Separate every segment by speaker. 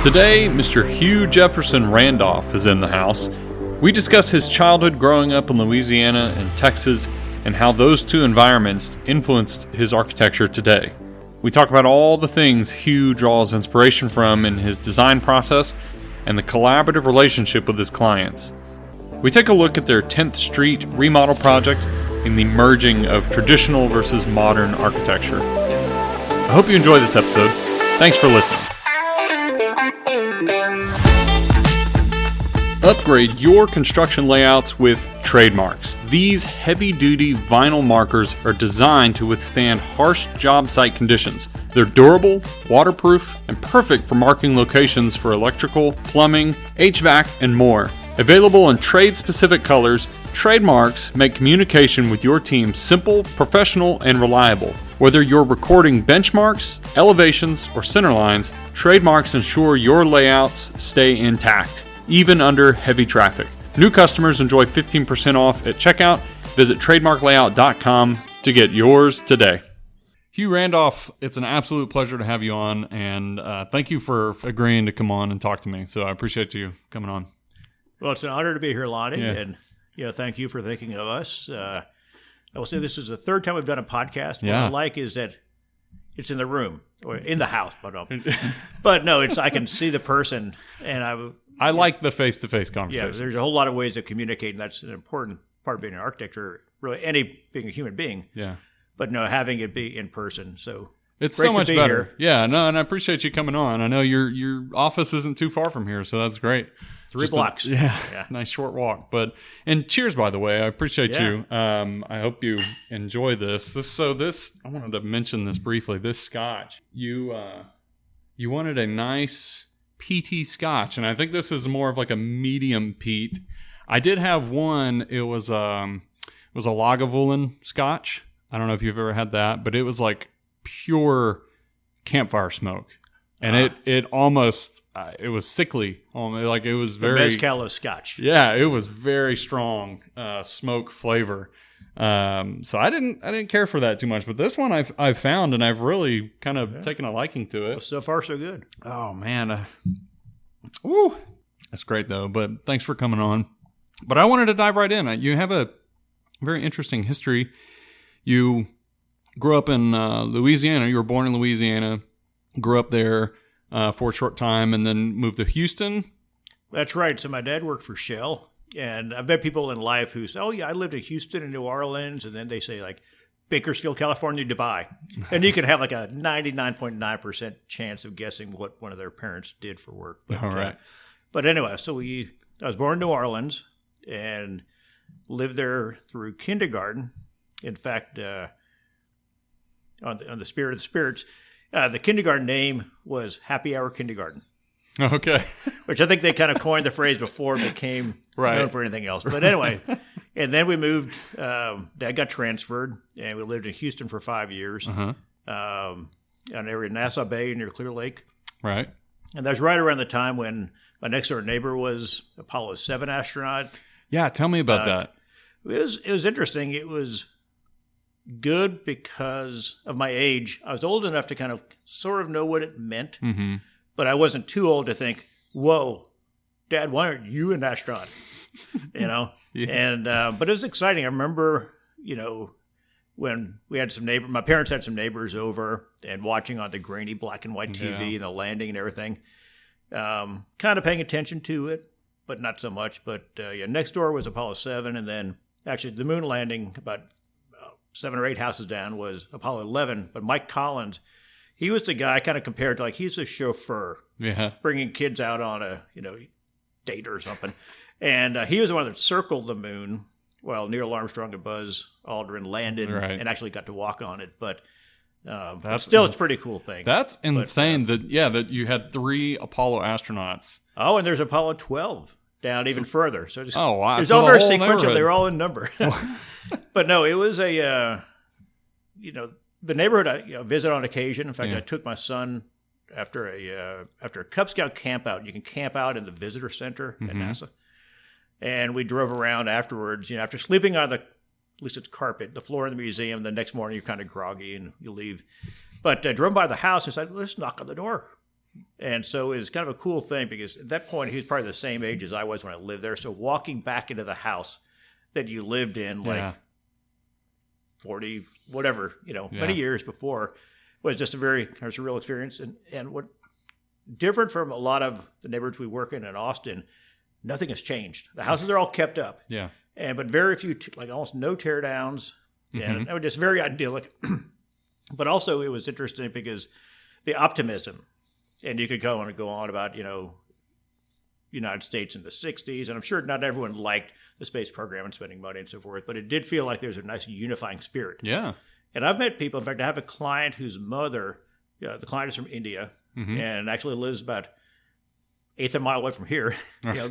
Speaker 1: Today, Mr. Hugh Jefferson Randolph is in the house. We discuss his childhood growing up in Louisiana and Texas and how those two environments influenced his architecture today. We talk about all the things Hugh draws inspiration from in his design process and the collaborative relationship with his clients. We take a look at their 10th Street remodel project and the merging of traditional versus modern architecture. I hope you enjoy this episode. Thanks for listening. Upgrade your construction layouts with Trademarks. These heavy-duty vinyl markers are designed to withstand harsh job site conditions. They're durable, waterproof, and perfect for marking locations for electrical, plumbing, HVAC, and more. Available in trade-specific colors, Trademarks make communication with your team simple, professional, and reliable. Whether you're recording benchmarks, elevations, or centerlines, Trademarks ensure your layouts stay intact, even under heavy traffic. New customers enjoy 15% off at checkout. Visit trademarklayout.com to get yours today. Hugh Randolph, it's an absolute pleasure to have you on, and thank you for agreeing to come on and talk to me. So I appreciate you coming on.
Speaker 2: Well, it's an honor to be here, Lonnie, and thank you for thinking of us. I will say this is the third time we've done a podcast. What I like is that it's in the room or in the house, but no, it's I can see the person, and I like the face-to-face conversation. Yeah, there's a whole lot of ways of communicating. That's an important part of being an architect, or really being a human being. Yeah. But no, having it be in person. So
Speaker 1: it's so much better. Here. Yeah, no, and I appreciate you coming on. I know your office isn't too far from here, so that's great.
Speaker 2: 3 blocks.
Speaker 1: Nice short walk. And cheers, by the way. I appreciate you. I hope you enjoy this. I wanted to mention this briefly. This scotch, you wanted a nice peaty scotch, and I think this is more of like a medium peat. I did have one. It was a Lagavulin scotch. I don't know if you've ever had that, but it was like pure campfire smoke, and it almost it was sickly. Like it was very
Speaker 2: mezcal scotch.
Speaker 1: Yeah, it was very strong smoke flavor. So I didn't care for that too much, but this one I've found, and I've really kind of taken a liking to it.
Speaker 2: Well, so far so good.
Speaker 1: Oh man, woo, that's great though. But thanks for coming on. But I wanted to dive right in. You have a very interesting history. You grew up in Louisiana. You were born in Louisiana, grew up there for a short time, and then moved to Houston.
Speaker 2: That's right. So my dad worked for Shell. And I've met people in life who say, oh, yeah, I lived in Houston and New Orleans. And then they say, like, Bakersfield, California, Dubai. And you can have like a 99.9% chance of guessing what one of their parents did for work. But,
Speaker 1: all right.
Speaker 2: But anyway, I was born in New Orleans and lived there through kindergarten. In fact, on the spirit of the spirits, the kindergarten name was Happy Hour Kindergarten.
Speaker 1: Okay.
Speaker 2: Which I think they kind of coined the phrase before it became known for anything else. But anyway, and then we moved. Dad got transferred, and we lived in Houston for 5 years, an area in Nassau Bay near Clear Lake.
Speaker 1: Right.
Speaker 2: And that was right around the time when my next door neighbor was Apollo 7 astronaut.
Speaker 1: Yeah, tell me about that.
Speaker 2: It was interesting. It was good because of my age. I was old enough to kind of sort of know what it meant. Mm-hmm. But I wasn't too old to think, whoa, Dad, why aren't you an astronaut? Yeah. And but it was exciting. I remember, when we had my parents had some neighbors over and watching on the grainy black and white TV and the landing and everything, kind of paying attention to it, but not so much. But next door was Apollo 7, and then actually the moon landing about 7 or 8 houses down was Apollo 11. But Mike Collins, he was the guy kind of compared to, like, he's a chauffeur, bringing kids out on a, date or something. And he was the one that circled the moon while Neil Armstrong and Buzz Aldrin landed and actually got to walk on it. But it's a pretty cool thing.
Speaker 1: That's insane that you had 3 Apollo astronauts.
Speaker 2: Oh, and there's Apollo 12 down even further. So it's
Speaker 1: wow.
Speaker 2: It's all very sequential. They were all in number. But no, it was the neighborhood I visit on occasion. In fact, I took my son after a Cub Scout camp out. You can camp out in the visitor center at NASA. And we drove around afterwards, after sleeping on at least it's carpet, the floor in the museum. The next morning you're kind of groggy and you leave. But I drove by the house and said, let's knock on the door. And so it was kind of a cool thing because at that point, he was probably the same age as I was when I lived there. So walking back into the house that you lived in, like 40, whatever, many years before, was just a very surreal experience. And what different from a lot of the neighborhoods we work in Austin, nothing has changed. The houses are all kept up.
Speaker 1: Yeah.
Speaker 2: But very few, like almost no tear downs. And it was just very idyllic. But also it was interesting because the optimism, and you could go on about, United States in the 60s. And I'm sure not everyone liked the space program and spending money and so forth, but it did feel like there's a nice unifying spirit.
Speaker 1: Yeah.
Speaker 2: And I've met people, in fact, I have a client whose mother, the client is from India and actually lives about eighth of a mile away from here,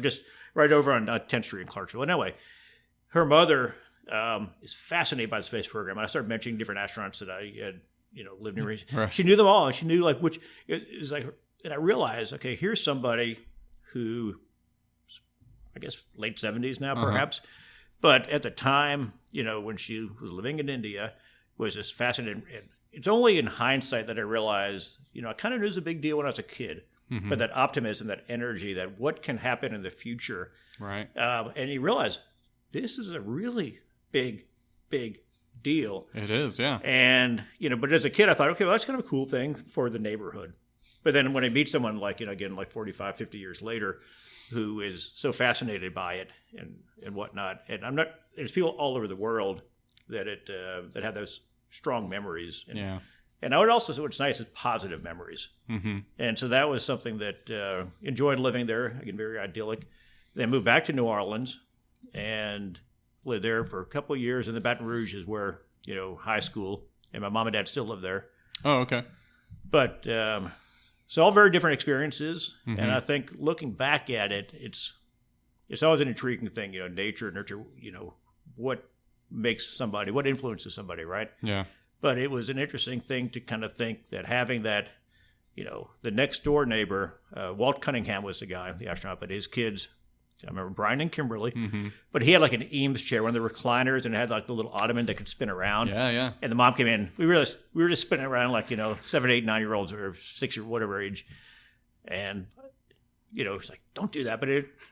Speaker 2: just right over on 10th Street in Clarksville. Anyway, her mother is fascinated by the space program. And I started mentioning different astronauts that I had, lived near. Right. She knew them all. And she knew like which, it was like, and I realized, okay, here's somebody who, I guess, late 70s now, perhaps. But at the time, when she was living in India, was just fascinating. And it's only in hindsight that I realized, I kind of knew it was a big deal when I was a kid. But that optimism, that energy, that what can happen in the future.
Speaker 1: Right.
Speaker 2: And you realize this is a really big deal.
Speaker 1: It is, yeah.
Speaker 2: And, but as a kid, I thought, okay, well, that's kind of a cool thing for the neighborhood. But then when I meet someone like, again, like 45, 50 years later, who is so fascinated by it and whatnot, and there's people all over the world that that have those strong memories. And I would also say what's nice is positive memories. And so that was something that enjoyed living there, again, very idyllic. Then moved back to New Orleans and lived there for a couple of years. And then Baton Rouge is where, high school, and my mom and dad still live there.
Speaker 1: Oh, okay.
Speaker 2: But so all very different experiences. And I think looking back at it, it's always an intriguing thing, nature, nurture, what influences somebody, right?
Speaker 1: Yeah.
Speaker 2: But it was an interesting thing to kind of think that having that, the next door neighbor, Walt Cunningham was the guy, the astronaut, but his kids, I remember Brian and Kimberly, but he had like an Eames chair, one of the recliners, and it had like the little ottoman that could spin around.
Speaker 1: Yeah, yeah.
Speaker 2: And the mom came in. We realized we were just spinning around like, 7, 8, 9-year-olds or 6 or whatever age. And, it's like, don't do that. But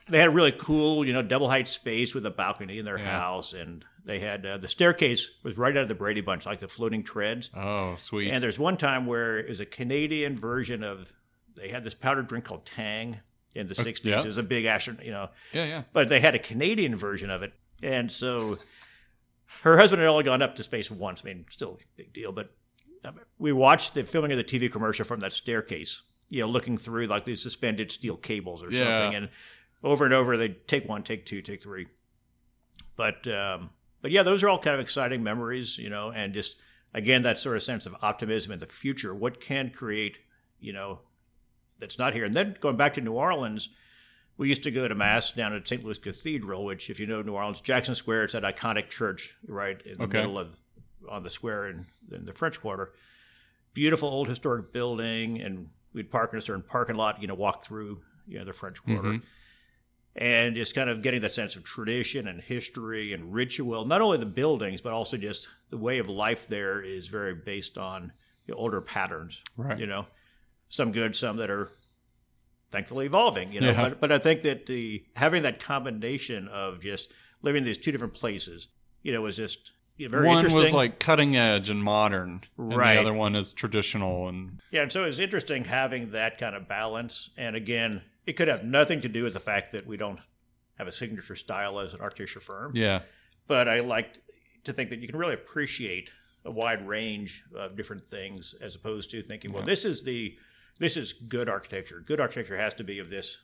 Speaker 2: they had a really cool, double height space with a balcony in their house. And they had the staircase was right out of the Brady Bunch, like the floating treads.
Speaker 1: Oh, sweet.
Speaker 2: And there's one time where it was a Canadian version they had this powdered drink called Tang in the 60s.
Speaker 1: Yeah.
Speaker 2: It was a big astronaut,
Speaker 1: Yeah, yeah.
Speaker 2: But they had a Canadian version of it. And so her husband had only gone up to space once. I mean, still a big deal. But we watched the filming of the TV commercial from that staircase, looking through like these suspended steel cables or something. And over, they'd take 1, take 2, take 3. But yeah, those are all kind of exciting memories, and just, again, that sort of sense of optimism in the future. What can create, that's not here. And then going back to New Orleans, we used to go to Mass down at St. Louis Cathedral, which, if you know New Orleans, Jackson Square, it's that iconic church right in the middle on the square in the French Quarter. Beautiful old historic building, and we'd park in a certain parking lot, walk through, the French Quarter. And just kind of getting that sense of tradition and history and ritual, not only the buildings, but also just the way of life there is very based on older patterns,
Speaker 1: right?
Speaker 2: Some good, some that are thankfully evolving, But I think that having that combination of just living in these two different places, was just very
Speaker 1: one
Speaker 2: interesting.
Speaker 1: Was like cutting edge and modern,
Speaker 2: right?
Speaker 1: And the other one is traditional and
Speaker 2: and so it's interesting having that kind of balance. And again, it could have nothing to do with the fact that we don't have a signature style as an architecture firm.
Speaker 1: Yeah,
Speaker 2: but I like to think that you can really appreciate a wide range of different things, as opposed to thinking, well, this is good architecture. Good architecture has to be of this.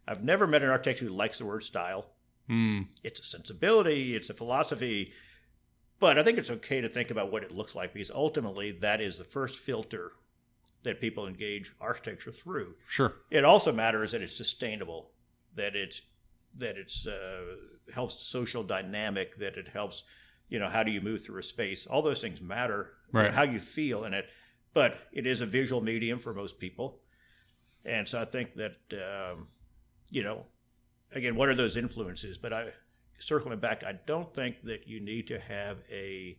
Speaker 2: I've never met an architect who likes the word style. It's a sensibility, it's a philosophy, but I think it's okay to think about what it looks like, because ultimately that is the first filter that people engage architecture through.
Speaker 1: Sure.
Speaker 2: It also matters that it's sustainable, that it's helps social dynamic, that it helps, how do you move through a space? All those things matter,
Speaker 1: right?
Speaker 2: How you feel in it. But it is a visual medium for most people. And so I think that, again, what are those influences? But circling back, I don't think that you need to have it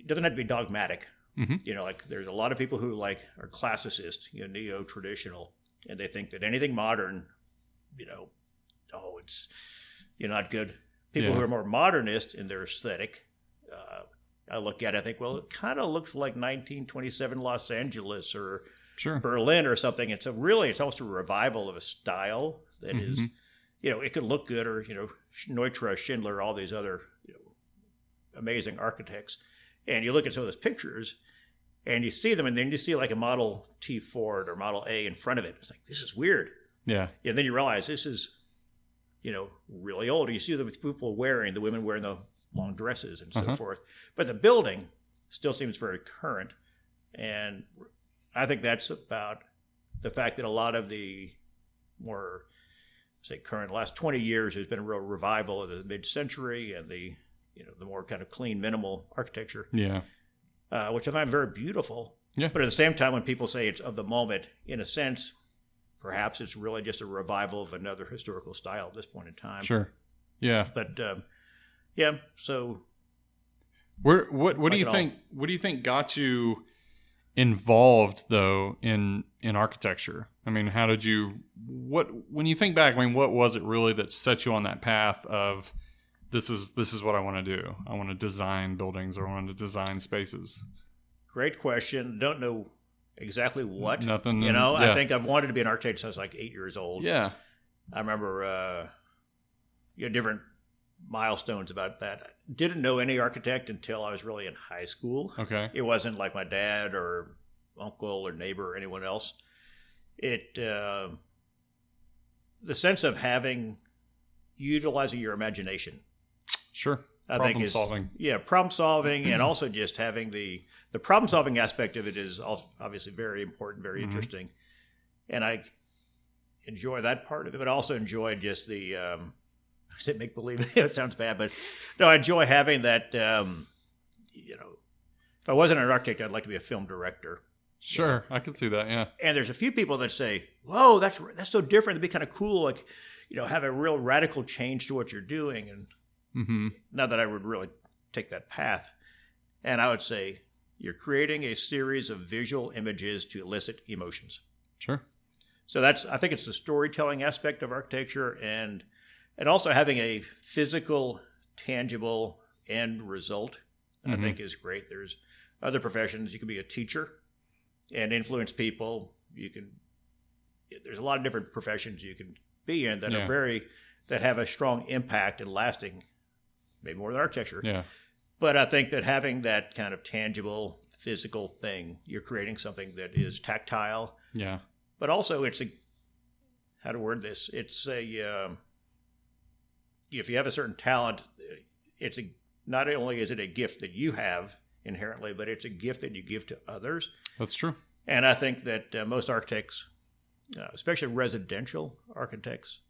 Speaker 2: doesn't have to be dogmatic, You know, like there's a lot of people who like are classicist, you know, neo-traditional, and they think that anything modern, you know, it's, you're not good. People who are more modernist in their aesthetic, I look at it, I think, well, it kind of looks like 1927 Los Angeles or Berlin or something. It's almost a revival of a style that is, you know, it could look good, or, you know, Neutra, Schindler, all these other, you know, amazing architects. And you look at some of those pictures and you see them, and then you see like a Model T Ford or Model A in front of it. It's like, this is weird. Yeah. And then you realize this is, you know, really old. You see the people wearing, the women wearing the long dresses and so forth. But the building still seems very current. And I think that's about the fact that a lot of the more, say, current last 20 years, there's been a real revival of the mid-century and the, you know, the more kind of clean, minimal architecture. Yeah. Which I find very beautiful. Yeah. But at the same time, when people say it's of the moment, in a sense, perhaps it's really just a revival of another historical style at this point in time. Sure. Yeah. But yeah. So,
Speaker 1: what do you think? What do you think got you involved though in architecture? I mean, how did you? When you think back, I mean, what was it really that set you on that path of this is what I want to do? I want to design buildings, or I want to design spaces.
Speaker 2: Great question. Don't know exactly what.
Speaker 1: Nothing.
Speaker 2: You know, I think I've wanted to be an architect since I was like 8 years old.
Speaker 1: Yeah.
Speaker 2: I remember different milestones about that. Didn't know any architect until I was really in high school. Okay. It wasn't like my dad or uncle or neighbor or anyone else. It the sense of utilizing your imagination.
Speaker 1: Sure.
Speaker 2: Problem solving. Yeah, problem solving, and also just having the problem solving aspect of it is also obviously very important, very interesting, and I enjoy that part of it. But I also enjoy just the I say make believe. It sounds bad, but no, I enjoy having that. You know, if I wasn't an architect, I'd like to be a film director.
Speaker 1: Sure, I can see that. Yeah.
Speaker 2: And there's a few people that say, "Whoa, that's so different. It'd be kind of cool, like, you know, have a real radical change to what you're doing." And not that I would really take that path. And I would say you're creating a series of visual images to elicit emotions. Sure. So I think it's the storytelling aspect of architecture, and also having a physical, tangible end result, I think is great. There's other professions. You can be a teacher and influence people. There's a lot of different professions you can be in that that have a strong impact and lasting, maybe more than architecture. Yeah. But I think that having that kind of tangible, physical thing, you're creating something that is tactile. Yeah. But also how to word this? It's if you have a certain talent, not only is it a gift that you have inherently, but it's a gift that you give to others.
Speaker 1: That's true.
Speaker 2: And I think that most architects, especially residential architects,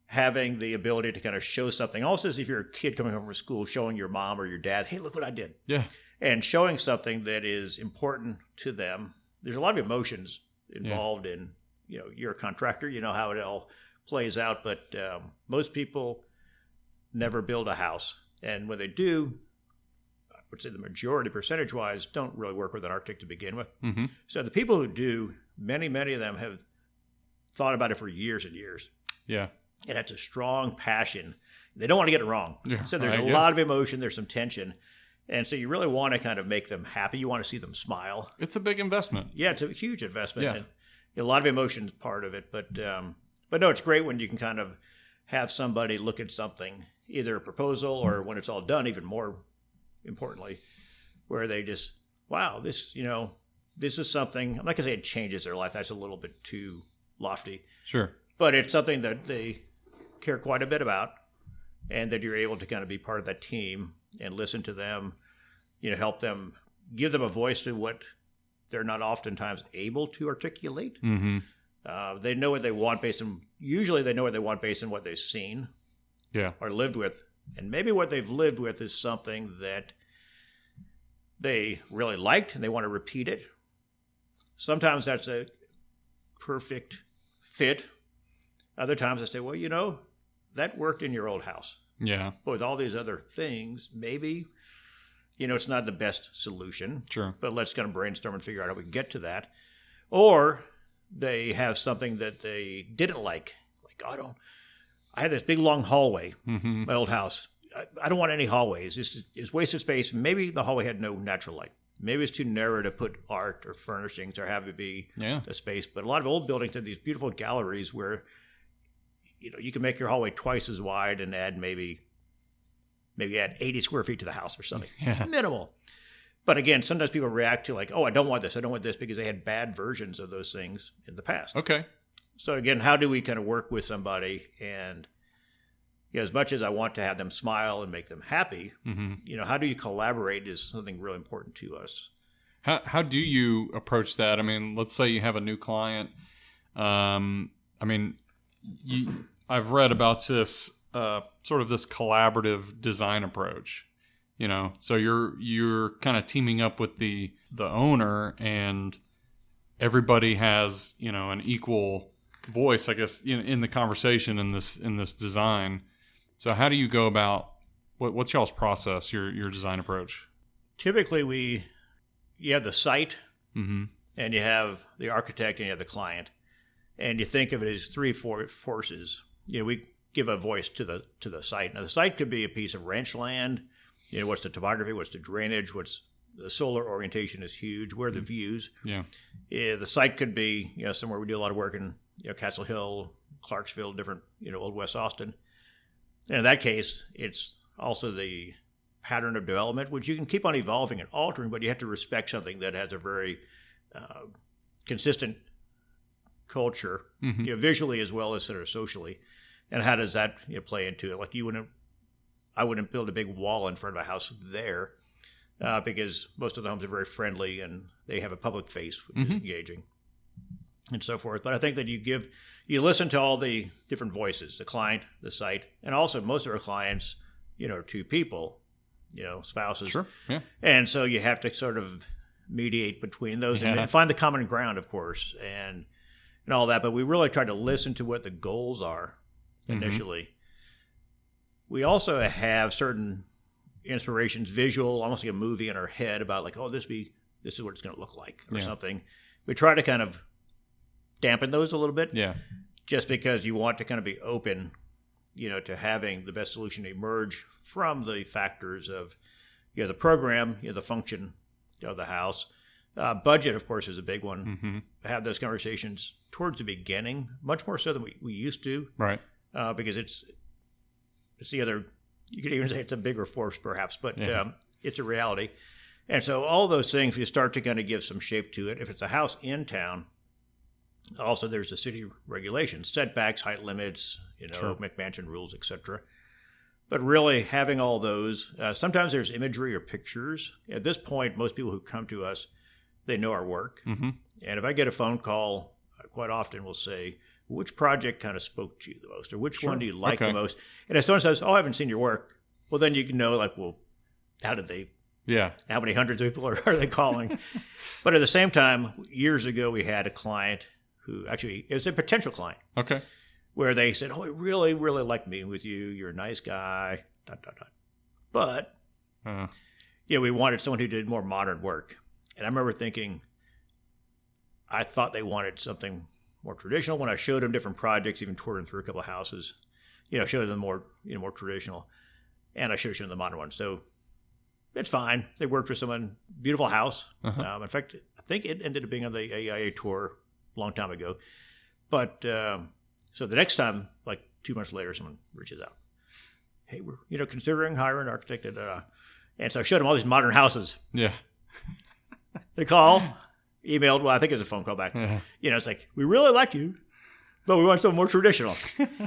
Speaker 2: having the ability to kind of show something. Also, as if you're a kid coming home from school, showing your mom or your dad, hey, look what I did. Yeah. And showing something that is important to them. There's a lot of emotions involved in, you know, you're a contractor, you know how it all plays out. But most people never build a house. And when they do, I would say the majority, percentage-wise, don't really work with an architect to begin with. So the people who do, many of them have thought about it for years and years. Yeah. And it's a strong passion. They don't want to get it wrong. Yeah, so there's a lot of emotion. There's some tension. And so you really want to kind of make them happy. You want to see them smile.
Speaker 1: It's a big investment.
Speaker 2: Yeah, it's a huge investment. Yeah. And a lot of emotion is part of it. But no, it's great when you can kind of have somebody look at something, either a proposal or when it's all done, even more importantly, where they just, wow, this is something. I'm not going to say it changes their life. That's a little bit too lofty. Sure. But it's something that they care quite a bit about, and that you're able to kind of be part of that team and listen to them, you know, help them, give them a voice to what they're not oftentimes able to articulate. They know what they want usually they know what they want based on what they've seen or lived with. And maybe what they've lived with is something that they really liked and they want to repeat it. Sometimes that's a perfect fit. Other times I say, well, you know, that worked in your old house. Yeah. But with all these other things, maybe it's not the best solution.
Speaker 1: Sure.
Speaker 2: But let's kind of brainstorm and figure out how we can get to that. Or they have something that they didn't like. Like, I had this big long hallway, my old house. I don't want any hallways. It's wasted space. Maybe the hallway had no natural light. Maybe it's too narrow to put art or furnishings or have it be a space. But a lot of old buildings have these beautiful galleries where, you can make your hallway twice as wide and add maybe add 80 square feet to the house or something. Yeah. Minimal. But again, sometimes people react to like, I don't want this because they had bad versions of those things in the past.
Speaker 1: Okay.
Speaker 2: So again, how do we kind of work with somebody? And as much as I want to have them smile and make them happy, how do you collaborate is something really important to us.
Speaker 1: How do you approach that? I mean, let's say you have a new client. I've read about this sort of this collaborative design approach. So you're kind of teaming up with the owner, and everybody has an equal voice, I guess, in the conversation in this design. So how do you go about what's y'all's process, your design approach?
Speaker 2: Typically, you have the site, and you have the architect, and you have the client, and you think of it as three forces. We give a voice to the site. Now, the site could be a piece of ranch land. What's the topography? What's the drainage? What's the solar orientation is huge. Where are the views? Yeah. The site could be somewhere we do a lot of work in Castle Hill, Clarksville, different Old West Austin. And in that case, it's also the pattern of development, which you can keep on evolving and altering, but you have to respect something that has a very consistent culture, visually as well as sort of socially. And how does that play into it? Like I wouldn't build a big wall in front of a house there because most of the homes are very friendly and they have a public face, which is engaging and so forth. But I think that you listen to all the different voices, the client, the site, and also most of our clients, are two people, spouses.
Speaker 1: Sure. Yeah.
Speaker 2: And so you have to sort of mediate between those and find the common ground, of course, and all that. But we really try to listen to what the goals are initially. We also have certain inspirations, visual, almost like a movie in our head about like, this is what it's going to look like or something. We try to kind of dampen those a little bit. Yeah. Just because you want to kind of be open, to having the best solution emerge from the factors of, the program, the function of the house. Budget, of course, is a big one. Have those conversations towards the beginning, much more so than we used to. Right. Because it's the other, you could even say it's a bigger force perhaps, but it's a reality. And so all those things, you start to kind of give some shape to it. If it's a house in town, also there's the city regulations, setbacks, height limits, McMansion rules, etc. But really having all those, sometimes there's imagery or pictures. At this point, most people who come to us, they know our work. And if I get a phone call, quite often we'll say, which project kind of spoke to you the most, or which one do you like the most? And if someone says, I haven't seen your work, well, then you can know, like, well, how did they? Yeah. How many hundreds of people are they calling? But at the same time, years ago, we had a client who actually, it was a potential client. Okay. Where they said, I really, really like meeting with you. You're a nice guy. ... But, we wanted someone who did more modern work. And I remember thinking, I thought they wanted something more traditional. When I showed them different projects, even toured them through a couple of houses, showed them more traditional, and I should have shown them the modern ones. So it's fine. They worked with someone, beautiful house. In fact, I think it ended up being on the AIA tour a long time ago. But so the next time, like 2 months later, someone reaches out. Hey, we're considering hiring an architect. And so I showed them all these modern houses. Yeah. They call. Emailed, well, I think it's a phone call back. It's like, we really like you, but we want something more traditional.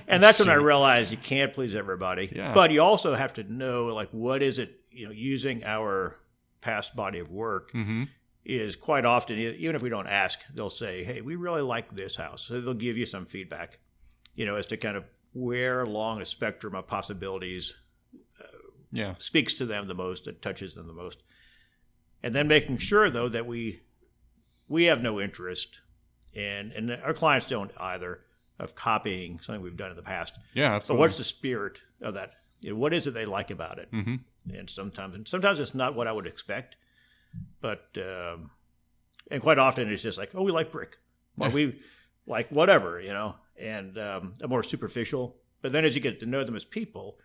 Speaker 2: And that's when I realized you can't please everybody. Yeah. But you also have to know, like, what is it, using our past body of work is quite often, even if we don't ask, they'll say, hey, we really like this house. So they'll give you some feedback, as to kind of where along a spectrum of possibilities speaks to them the most, that touches them the most. And then making sure, though, that we have no interest in, and our clients don't either, of copying something we've done in the past. Yeah, absolutely. So what's the spirit of that what is it they like about it?
Speaker 1: Mm-hmm.
Speaker 2: And sometimes it's not what I would expect, but and quite often it's just like, oh, we like brick, or we like whatever, and more superficial. But then as you get to know them as people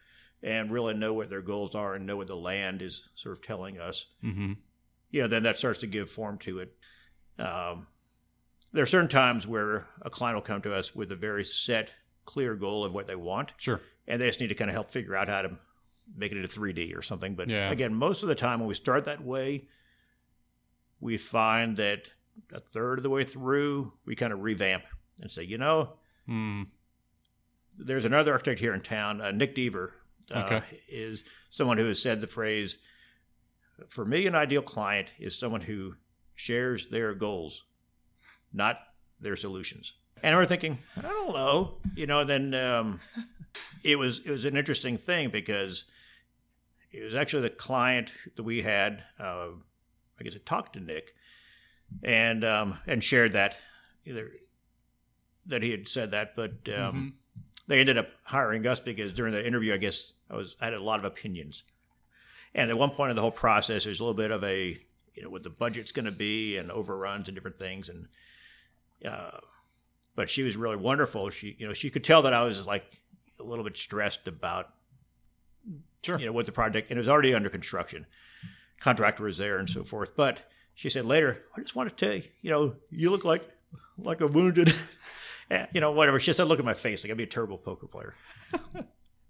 Speaker 2: and really know what their goals are and know what the land is sort of telling us,
Speaker 1: mm-hmm.
Speaker 2: Then that starts to give form to it. There are certain times where a client will come to us with a very set, clear goal of what they want.
Speaker 1: Sure.
Speaker 2: And they just need to kind of help figure out how to make it into 3D or something. But
Speaker 1: yeah.
Speaker 2: again, most of the time when we start that way, we find that a third of the way through, we kind of revamp and say, there's another architect here in town, Nick Deaver, is someone who has said the phrase, for me, an ideal client is someone who shares their goals, not their solutions. And we're thinking, I don't know, and then it was an interesting thing because it was actually the client that we had, I guess, talked to Nick and shared that, that he had said that, but they ended up hiring us because during the interview, I guess I had a lot of opinions. And at one point in the whole process, there's a little bit of a, what the budget's going to be and overruns and different things. And, but she was really wonderful. She could tell that I was like a little bit stressed about, what the project, and it was already under construction. Contractor was there and so forth. But she said later, I just want to tell you, you look like a wounded, whatever. She said, look at my face. Like I'd be a terrible poker player.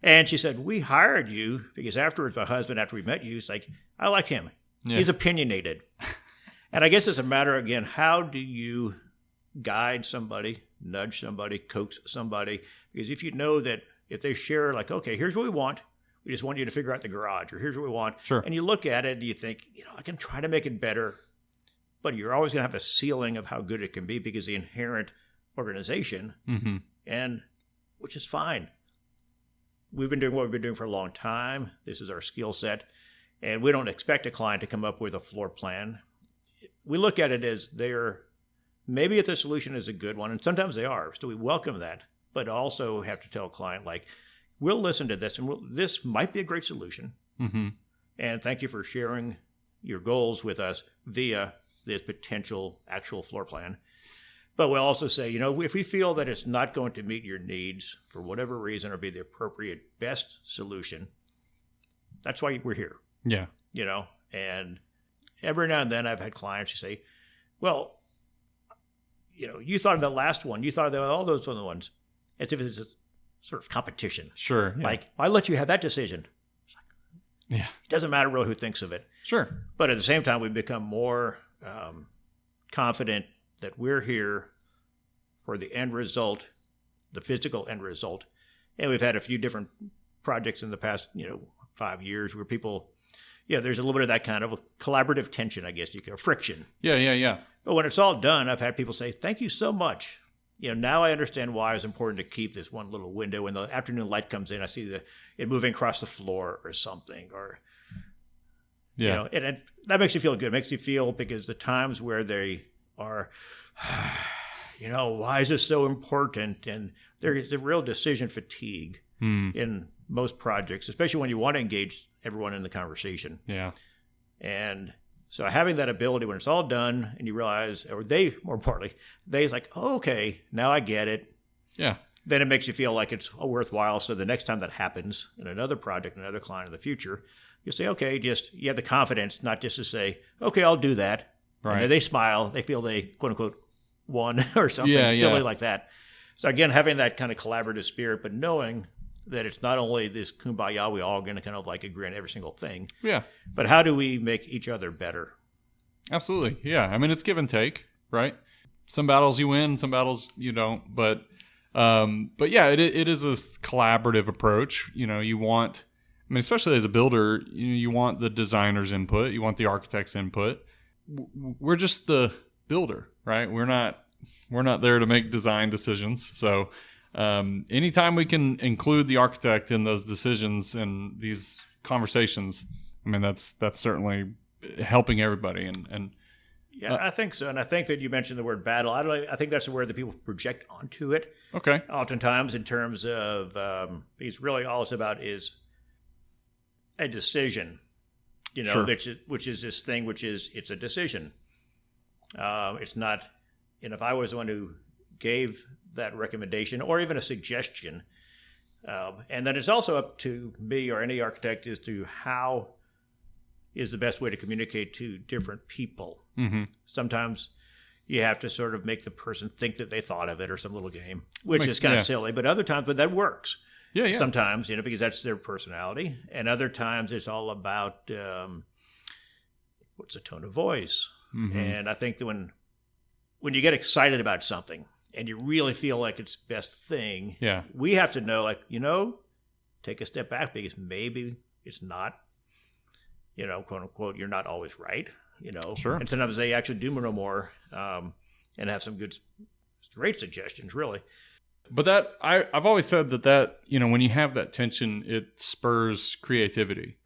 Speaker 2: And she said, we hired you because afterwards, my husband, after we met you, he's like, I like him. Yeah. He's opinionated. And I guess it's a matter, again, how do you guide somebody, nudge somebody, coax somebody? Because if you know that if they share like, okay, here's what we want. We just want you to figure out the garage, or here's what we want.
Speaker 1: Sure.
Speaker 2: And you look at it and you think, I can try to make it better. But you're always going to have a ceiling of how good it can be because the inherent organization, and which is fine. We've been doing what we've been doing for a long time. This is our skill set. And we don't expect a client to come up with a floor plan. We look at it as maybe if the solution is a good one, and sometimes they are, so we welcome that, but also have to tell a client, like, we'll listen to this, and this might be a great solution. And thank you for sharing your goals with us via this potential actual floor plan. But we'll also say, if we feel that it's not going to meet your needs for whatever reason or be the appropriate best solution, that's why we're here.
Speaker 1: Yeah.
Speaker 2: And every now and then I've had clients who say, well, you thought of the last one. You thought of all those other ones. As if it's a sort of competition.
Speaker 1: Sure. Yeah.
Speaker 2: Like, I let you have that decision. It's like,
Speaker 1: yeah.
Speaker 2: It doesn't matter really who thinks of it.
Speaker 1: Sure.
Speaker 2: But at the same time, we've become more confident that we're here for the end result, the physical end result. And we've had a few different projects in the past, 5 years where people, there's a little bit of that kind of a collaborative tension, I guess, friction.
Speaker 1: Yeah.
Speaker 2: But when it's all done, I've had people say, thank you so much. Now I understand why it's important to keep this one little window. When the afternoon light comes in, I see it moving across the floor or something, or, and that makes you feel good. It makes you feel because the times where they are, why is this so important? And there is a real decision fatigue in most projects, especially when you want to engage everyone in the conversation.
Speaker 1: Yeah.
Speaker 2: And so having that ability when it's all done and you realize, or more importantly, they's like, oh, okay, now I get it.
Speaker 1: Yeah.
Speaker 2: Then it makes you feel like it's worthwhile. So the next time that happens in another project, another client in the future, you say, okay, you have the confidence, not just to say, okay, I'll do that. Right. And then they smile. They feel they, quote unquote, won or something silly like that. So again, having that kind of collaborative spirit, but knowing that it's not only this kumbaya, we all going to kind of like agree on every single thing.
Speaker 1: Yeah. But
Speaker 2: how do we make each other better?
Speaker 1: Absolutely. Yeah. I mean, it's give and take, right? Some battles you win, some battles you don't. But yeah, it is a collaborative approach. You want, especially as a builder, you want the designer's input, you want the architect's input. We're just the builder, right? We're not there to make design decisions. So anytime we can include the architect in those decisions and these conversations, that's certainly helping everybody. And
Speaker 2: yeah, I think so. And I think that you mentioned the word battle. I think that's the word that people project onto it.
Speaker 1: Okay.
Speaker 2: Oftentimes in terms of, because really all it's about is a decision,
Speaker 1: Sure.
Speaker 2: which is this thing, it's a decision. It's not, if I was the one who gave that recommendation or even a suggestion, and then it's also up to me or any architect as to how is the best way to communicate to different people.
Speaker 1: Mm-hmm.
Speaker 2: Sometimes you have to sort of make the person think that they thought of it or some little game, which is kind
Speaker 1: yeah.
Speaker 2: of silly, but other times, but that works.
Speaker 1: Yeah, yeah.
Speaker 2: Sometimes, because that's their personality. And other times it's all about what's the tone of voice.
Speaker 1: Mm-hmm.
Speaker 2: And I think that when you get excited about something and you really feel like it's the best thing,
Speaker 1: Yeah.
Speaker 2: we have to know, like, take a step back because maybe it's not, quote unquote, you're not always right,
Speaker 1: Sure.
Speaker 2: And sometimes they actually do know more and have some great suggestions, really.
Speaker 1: But that I've always said that when you have that tension, it spurs creativity.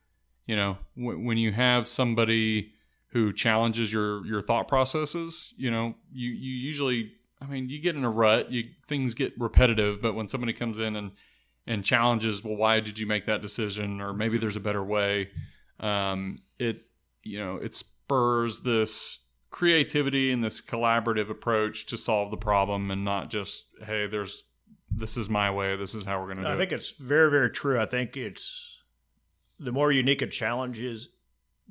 Speaker 1: When you have somebody who challenges your thought processes, you usually, you get in a rut, things get repetitive. But when somebody comes in and challenges, well, why did you make that decision? Or maybe there's a better way. It spurs this creativity and this collaborative approach to solve the problem, and not just, hey, this is my way, this is how we're going to do it.
Speaker 2: I think it's very, very true. I think it's the more unique a challenge is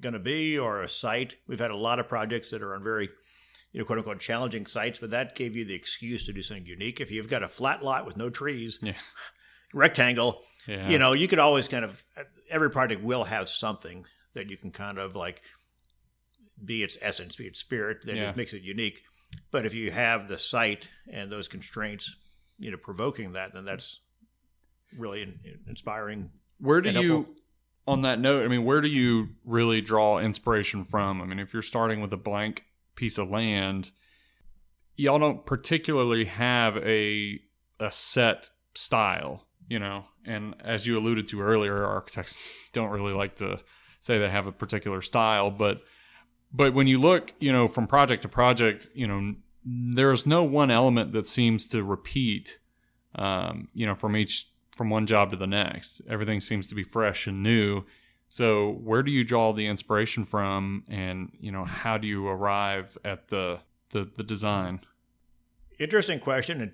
Speaker 2: going to be, or a site. We've had a lot of projects that are on very, quote unquote, challenging sites, but that gave you the excuse to do something unique. If you've got a flat lot with no trees, rectangle, you could always every project will have something that you can kind of like be its essence, be its spirit, that just makes it unique. But if you have the site and those constraints, provoking that, then that's really inspiring.
Speaker 1: Where do you, on that note, where do you really draw inspiration from? If you're starting with a blank piece of land, y'all don't particularly have a set style, and as you alluded to earlier, architects don't really like to say they have a particular style, but when you look, from project to project, there's no one element that seems to repeat, from one job to the next. Everything seems to be fresh and new. So where do you draw the inspiration from, and, how do you arrive at the design?
Speaker 2: Interesting question, and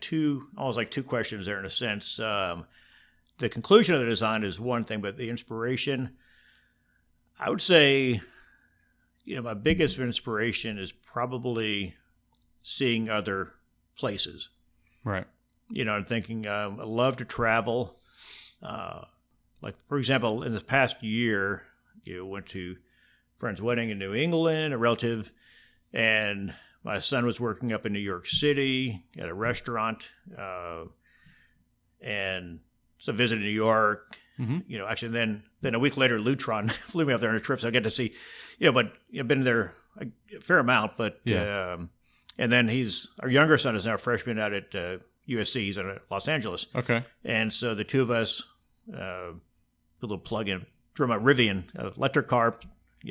Speaker 2: almost like two questions there in a sense. The conclusion of the design is one thing, but the inspiration, I would say, my biggest inspiration is probably seeing other places.
Speaker 1: Right.
Speaker 2: And thinking, I love to travel. Like, for example, in this past year, went to a friend's wedding in New England, a relative, and my son was working up in New York City at a restaurant. And so visited New York. Mm-hmm. Actually, then a week later, Lutron flew me up there on a trip, so I get to see, but been there a fair amount. But and then our younger son is now a freshman out at USC. He's in Los Angeles.
Speaker 1: Okay. And
Speaker 2: so the two of us, a little plug-in, drove my Rivian electric car,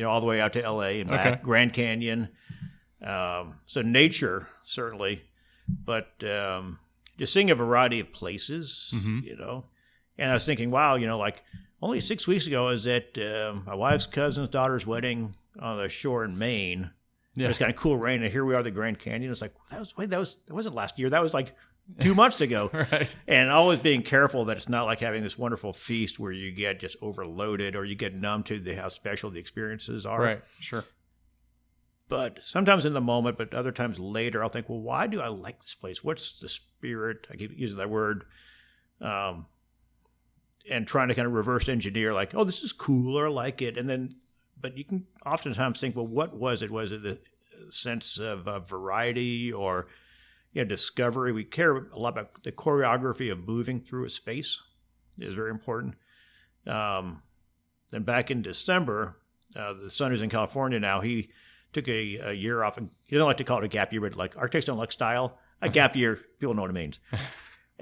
Speaker 2: all the way out to LA and back, Grand Canyon. So nature certainly, but just seeing a variety of places,
Speaker 1: mm-hmm.
Speaker 2: And I was thinking, wow, like only 6 weeks ago I was at my wife's cousin's daughter's wedding on the shore in Maine. Yeah. It was kind of cool rain, and here we are, the Grand Canyon. It's like, that wasn't last year. That was like 2 months ago.
Speaker 1: Right.
Speaker 2: And always being careful that it's not like having this wonderful feast where you get just overloaded or you get numb to how special the experiences are.
Speaker 1: Right, sure.
Speaker 2: But sometimes in the moment, but other times later, I'll think, well, why do I like this place? What's the spirit? I keep using that word. And trying to kind of reverse engineer, like, oh, this is cool, or I like it. And then, but you can oftentimes think, well, what was it? Was it the sense of variety or discovery? We care a lot about the choreography of moving through a space is very important. Then back in December, the son who's in California now, he took a year off. And he doesn't like to call it a gap year, but like architects don't like style. A gap year, people know what it means.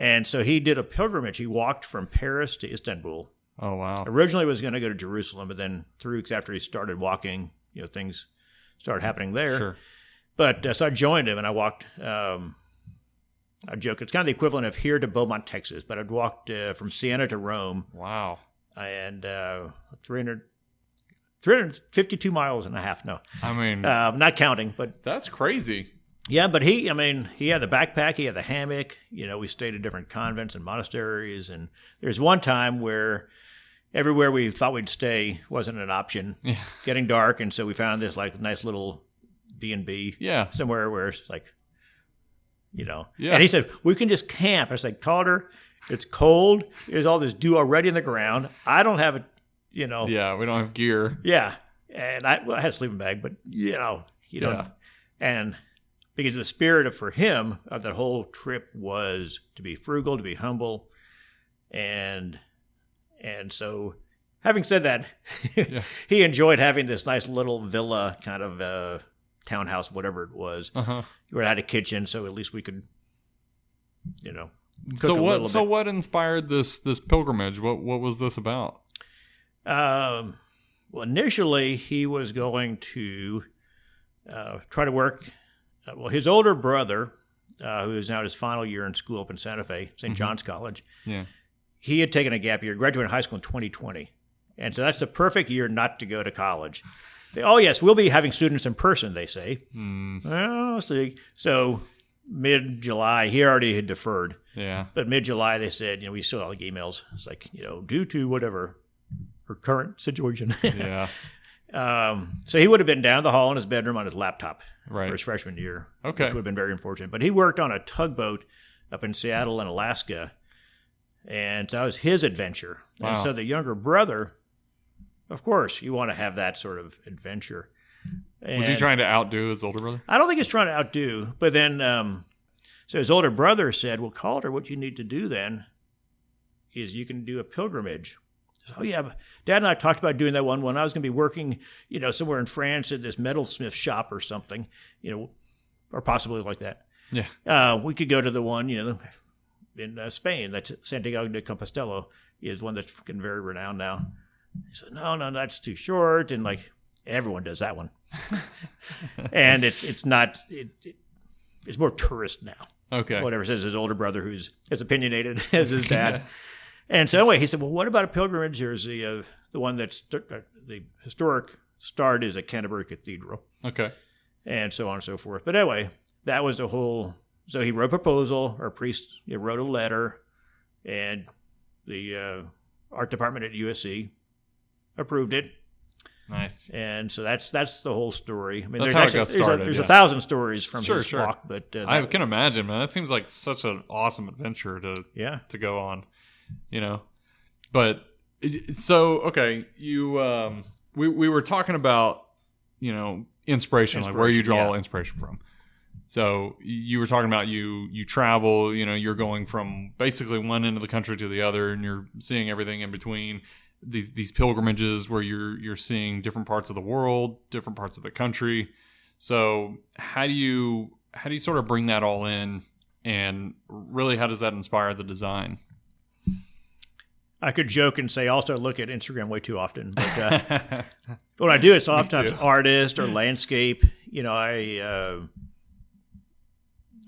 Speaker 2: And so he did a pilgrimage. He walked from Paris to Istanbul.
Speaker 1: Oh, wow.
Speaker 2: Originally was going to go to Jerusalem, but then 3 weeks after he started walking, things started happening there.
Speaker 1: Sure.
Speaker 2: But so I joined him, and I walked, I joke, it's kind of the equivalent of here to Beaumont, Texas, but I'd walked from Siena to Rome.
Speaker 1: Wow.
Speaker 2: and 352 miles and a half. No,
Speaker 1: I mean,
Speaker 2: not counting, but
Speaker 1: that's crazy.
Speaker 2: Yeah, but he had the backpack, he had the hammock. We stayed at different convents and monasteries, and there's one time where everywhere we thought we'd stay wasn't an option.
Speaker 1: Yeah.
Speaker 2: Getting dark, and so we found this like nice little B&B.
Speaker 1: Yeah.
Speaker 2: Somewhere where it's like,
Speaker 1: Yeah.
Speaker 2: And he said, we can just camp. I said, Calder, it's cold. There's all this dew already in the ground. I don't have it,
Speaker 1: Yeah, we don't have gear.
Speaker 2: Yeah. And I had a sleeping bag, but, you don't.
Speaker 1: Yeah.
Speaker 2: And because the spirit for him of that whole trip was to be frugal, to be humble. And so, having said that, he enjoyed having this nice little villa kind of townhouse, whatever it was, where it had a kitchen, so at least we could, cook a little bit.
Speaker 1: So what inspired this pilgrimage? What was this about?
Speaker 2: Well, initially he was going to try to work. His older brother, who is now his final year in school up in Santa Fe, St. John's College, he had taken a gap year, graduated high school in 2020. And so that's the perfect year not to go to college. Yes, we'll be having students in person, they say. Well, see. So mid-July, he already had deferred.
Speaker 1: Yeah.
Speaker 2: But mid-July, they said, we still have like emails. It's like, due to whatever, her current situation.
Speaker 1: Yeah.
Speaker 2: So he would have been down the hall in his bedroom on his laptop
Speaker 1: for
Speaker 2: his freshman year,
Speaker 1: okay,
Speaker 2: which would have been very unfortunate. But he worked on a tugboat up in Seattle and Alaska, and so that was his adventure.
Speaker 1: Wow.
Speaker 2: And so the younger brother, of course, you want to have that sort of adventure. And
Speaker 1: was he trying to outdo his older brother?
Speaker 2: I don't think he's trying to outdo, but then so his older brother said, well, Calder, what you need to do then is you can do a pilgrimage. Oh, yeah, but Dad and I talked about doing that one when I was going to be working, somewhere in France at this metalsmith shop or something, or possibly like that.
Speaker 1: Yeah.
Speaker 2: We could go to the one, in Spain. That's Santiago de Compostela is one that's fucking very renowned now. He said, no, that's too short. And like everyone does that one. And it's not, it's more tourist now.
Speaker 1: Okay.
Speaker 2: Whatever says his older brother, who's as opinionated as his dad. Yeah. And so anyway, he said, well, what about a pilgrimage? There's the one that's the historic start is at Canterbury Cathedral.
Speaker 1: Okay.
Speaker 2: And so on and so forth. But anyway, that was the whole. So he wrote a proposal. Our priest wrote a letter, and the art department at USC approved it.
Speaker 1: Nice.
Speaker 2: And so that's the whole story. I mean,
Speaker 1: that's how it got started.
Speaker 2: There's 1,000 stories from his walk, but
Speaker 1: I can imagine, man. That seems like such an awesome adventure to go on. But so okay, you we were talking about inspiration, like where you draw inspiration from. So you were talking about you travel, you're going from basically one end of the country to the other, and you're seeing everything in between. These pilgrimages where you're seeing different parts of the world, different parts of the country. So how do you sort of bring that all in, and really how does that inspire the design?
Speaker 2: I could joke and say also look at Instagram way too often, but what I do is oftentimes artist or landscape.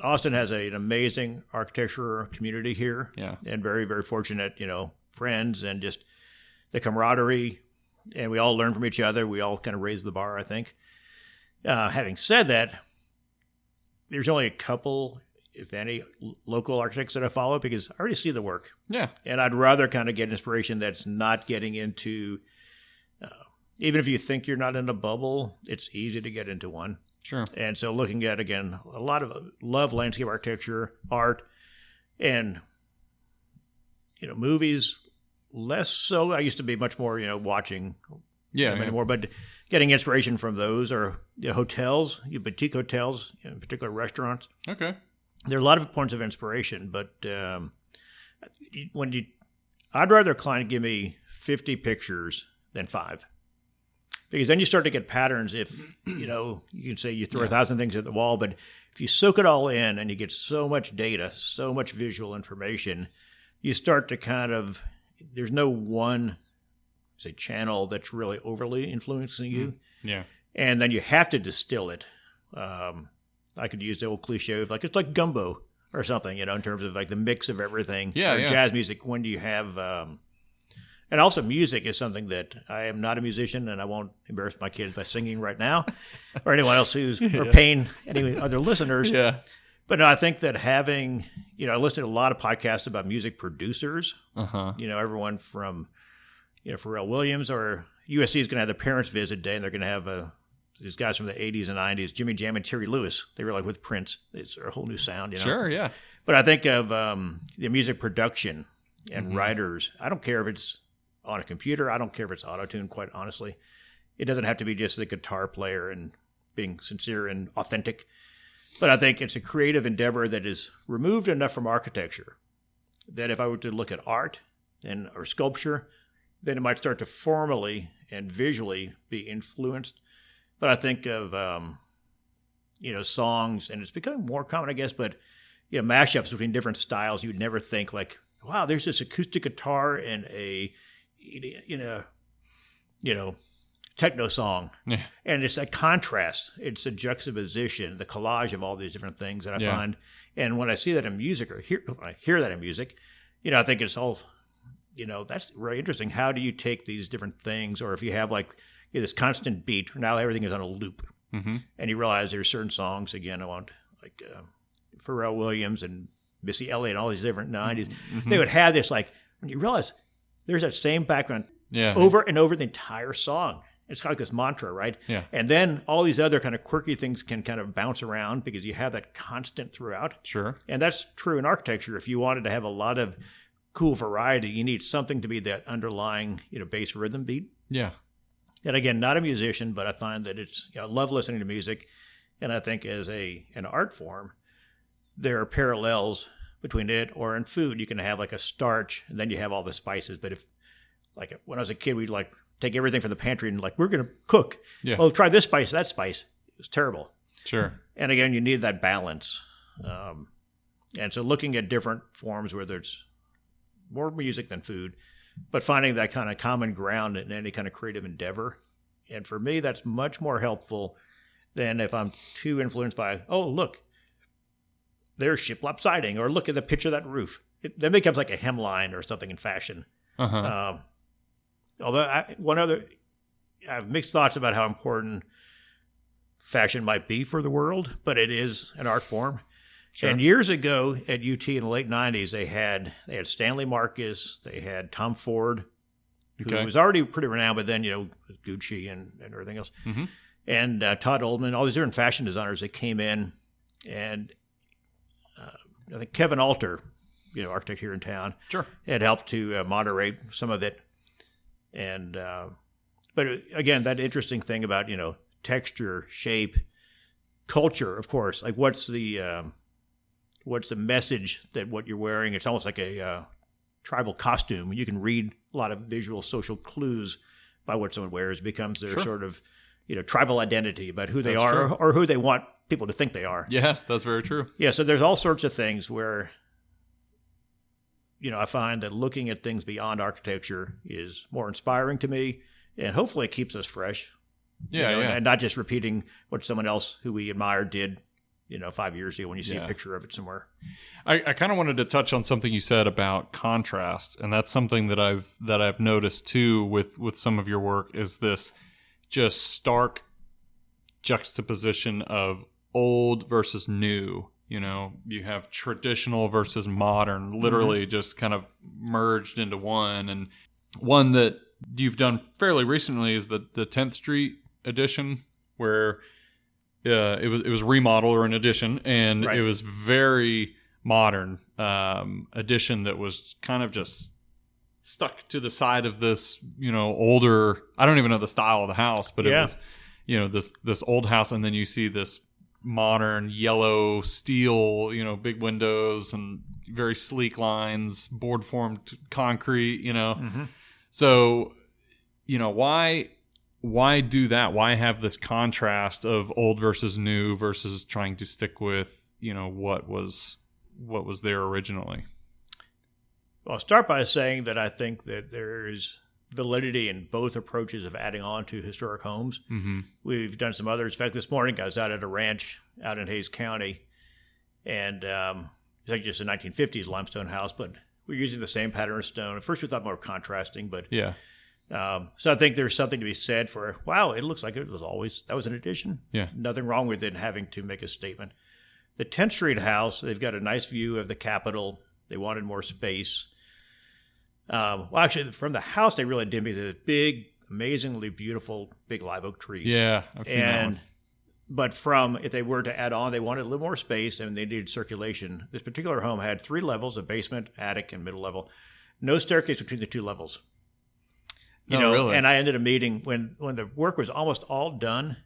Speaker 2: Austin has an amazing architecture community here, and very, very fortunate, friends and just the camaraderie, and we all learn from each other. We all kind of raise the bar, I think. Having said that, there's only a couple, if any, local architects that I follow because I already see the work.
Speaker 1: Yeah.
Speaker 2: And I'd rather kind of get inspiration that's not getting into, even if you think you're not in a bubble, it's easy to get into one.
Speaker 1: Sure.
Speaker 2: And so looking at, again, a lot of love landscape architecture, art, and, movies, less so. I used to be much more, watching them anymore, but getting inspiration from those or hotels, boutique hotels, in particular restaurants.
Speaker 1: Okay.
Speaker 2: There are a lot of points of inspiration, but I'd rather a client give me 50 pictures than 5. Because then you start to get patterns. If, you can say you throw 1,000 things at the wall, but if you soak it all in and you get so much data, so much visual information, you start to kind of, there's no one, say, channel that's really overly influencing you.
Speaker 1: Yeah.
Speaker 2: And then you have to distill it. I could use the old cliche of it's like gumbo or something, in terms of like the mix of everything.
Speaker 1: Yeah.
Speaker 2: Or jazz music. When do you have, And also music is something that I am not a musician, and I won't embarrass my kids by singing right now or anyone else who's or pain any other listeners.
Speaker 1: Yeah.
Speaker 2: But no, I think that having, I listen to a lot of podcasts about music producers, everyone from, Pharrell Williams, or USC is going to have their parents visit day, and they're going to have these guys from the 80s and 90s, Jimmy Jam and Terry Lewis. They were like with Prince. It's a whole new sound,
Speaker 1: Sure, yeah.
Speaker 2: But I think of the music production and writers. I don't care if it's on a computer. I don't care if it's auto-tuned, quite honestly. It doesn't have to be just the guitar player and being sincere and authentic. But I think it's a creative endeavor that is removed enough from architecture that if I were to look at art or sculpture, then it might start to formally and visually be influenced. But I think of, songs, and it's becoming more common, I guess, but, mashups between different styles. You'd never think like, wow, there's this acoustic guitar and a techno song.
Speaker 1: Yeah.
Speaker 2: And it's that contrast. It's a juxtaposition, the collage of all these different things that I find. And when I see that in music, or when I hear that in music, I think it's all, that's very interesting. How do you take these different things, or if you have like this constant beat, now everything is on a loop.
Speaker 1: Mm-hmm.
Speaker 2: And you realize there's certain songs, again, like Pharrell Williams and Missy Elliott and all these different 90s. They would have this, like, when you realize there's that same background over and over the entire song. It's kind of like this mantra, right?
Speaker 1: Yeah.
Speaker 2: And then all these other kind of quirky things can kind of bounce around because you have that constant throughout.
Speaker 1: Sure.
Speaker 2: And that's true in architecture. If you wanted to have a lot of cool variety, you need something to be that underlying, bass rhythm beat.
Speaker 1: Yeah.
Speaker 2: And again, not a musician, but I find that I love listening to music. And I think as an art form, there are parallels between it, or in food, you can have like a starch and then you have all the spices. But if, like, when I was a kid, we'd like take everything from the pantry and like, we're going to cook.
Speaker 1: Yeah.
Speaker 2: Well, try this spice, that spice. It was terrible.
Speaker 1: Sure.
Speaker 2: And again, you need that balance. And so looking at different forms, whether it's more music than food, but finding that kind of common ground in any kind of creative endeavor. And for me, that's much more helpful than if I'm too influenced by, oh, look, there's shiplap siding, or look at the pitch of that roof. That becomes like a hemline or something in fashion. Although I have mixed thoughts about how important fashion might be for the world, but it is an art form. Sure. And years ago at UT in the late 90s, they had Stanley Marcus, they had Tom Ford, who was already pretty renowned, but then, Gucci and everything else. Mm-hmm. And Todd Oldman, all these different fashion designers that came in. And I think Kevin Alter, architect here in town,
Speaker 1: sure,
Speaker 2: had helped to moderate some of it. And but again, that interesting thing about, texture, shape, culture, of course. Like, what's the message that what you're wearing? It's almost like a tribal costume. You can read a lot of visual social clues by what someone wears. It becomes their sort of, tribal identity about who they are, or who they want people to think they are.
Speaker 1: Yeah, that's very true.
Speaker 2: Yeah, so there's all sorts of things where, I find that looking at things beyond architecture is more inspiring to me, and hopefully it keeps us fresh.
Speaker 1: Yeah,
Speaker 2: and not just repeating what someone else who we admire did, 5 years ago when you see a picture of it somewhere.
Speaker 1: I kind of wanted to touch on something you said about contrast, and that's something that I've noticed too with some of your work, is this just stark juxtaposition of old versus new. You have traditional versus modern, literally just kind of merged into one. And one that you've done fairly recently is the 10th Street edition, where it was remodel or an addition, and it was very modern addition that was kind of just stuck to the side of this, older, I don't even know the style of the house, but it was, this old house, and then you see this modern yellow steel, big windows and very sleek lines, board formed concrete, So, why do that? Why have this contrast of old versus new versus trying to stick with, what was there originally?
Speaker 2: Well, I'll start by saying that I think that there is validity in both approaches of adding on to historic homes. Mm-hmm. We've done some others. In fact, this morning I was out at a ranch out in Hays County, and it's like just a 1950s limestone house, but we're using the same pattern of stone. At first we thought more contrasting, but
Speaker 1: Yeah.
Speaker 2: so I think there's something to be said for, wow, it looks like it was always, that was an addition.
Speaker 1: Yeah.
Speaker 2: Nothing wrong with it having to make a statement. The 10th Street house, they've got a nice view of the Capitol. They wanted more space. Well, actually, from the house, they really did, because it's big, amazingly beautiful, big live oak trees.
Speaker 1: Yeah, I've seen that one.
Speaker 2: But if they were to add on, they wanted a little more space and they needed circulation. This particular home had 3 levels, a basement, attic, and middle level. No staircase between the 2 levels.
Speaker 1: Really?
Speaker 2: And I ended a meeting when the work was almost all done.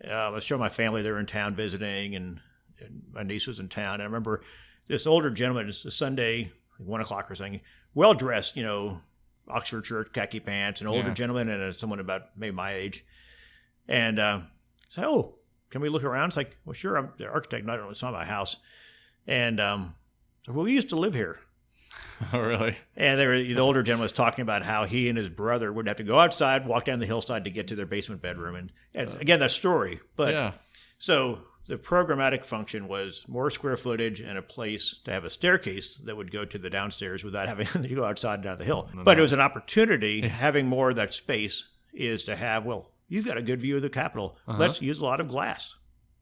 Speaker 2: I was showing my family they were in town visiting, and my niece was in town. And I remember this older gentleman, it's a Sunday, 1 o'clock or something, well-dressed, Oxford shirt, khaki pants, an older gentleman and someone about maybe my age. And said, "Oh, can we look around?" It's like, "Well, sure, I'm the architect, and I don't know, it's not my house." And so, "Well, we used to live here."
Speaker 1: Oh, really?
Speaker 2: And the older gentleman was talking about how he and his brother would have to go outside, walk down the hillside to get to their basement bedroom. And again, that story. But so the programmatic function was more square footage and a place to have a staircase that would go to the downstairs without having to go outside and down the hill. But it was an opportunity. Having more of that space is to have, well, you've got a good view of the Capitol. Let's use a lot of glass.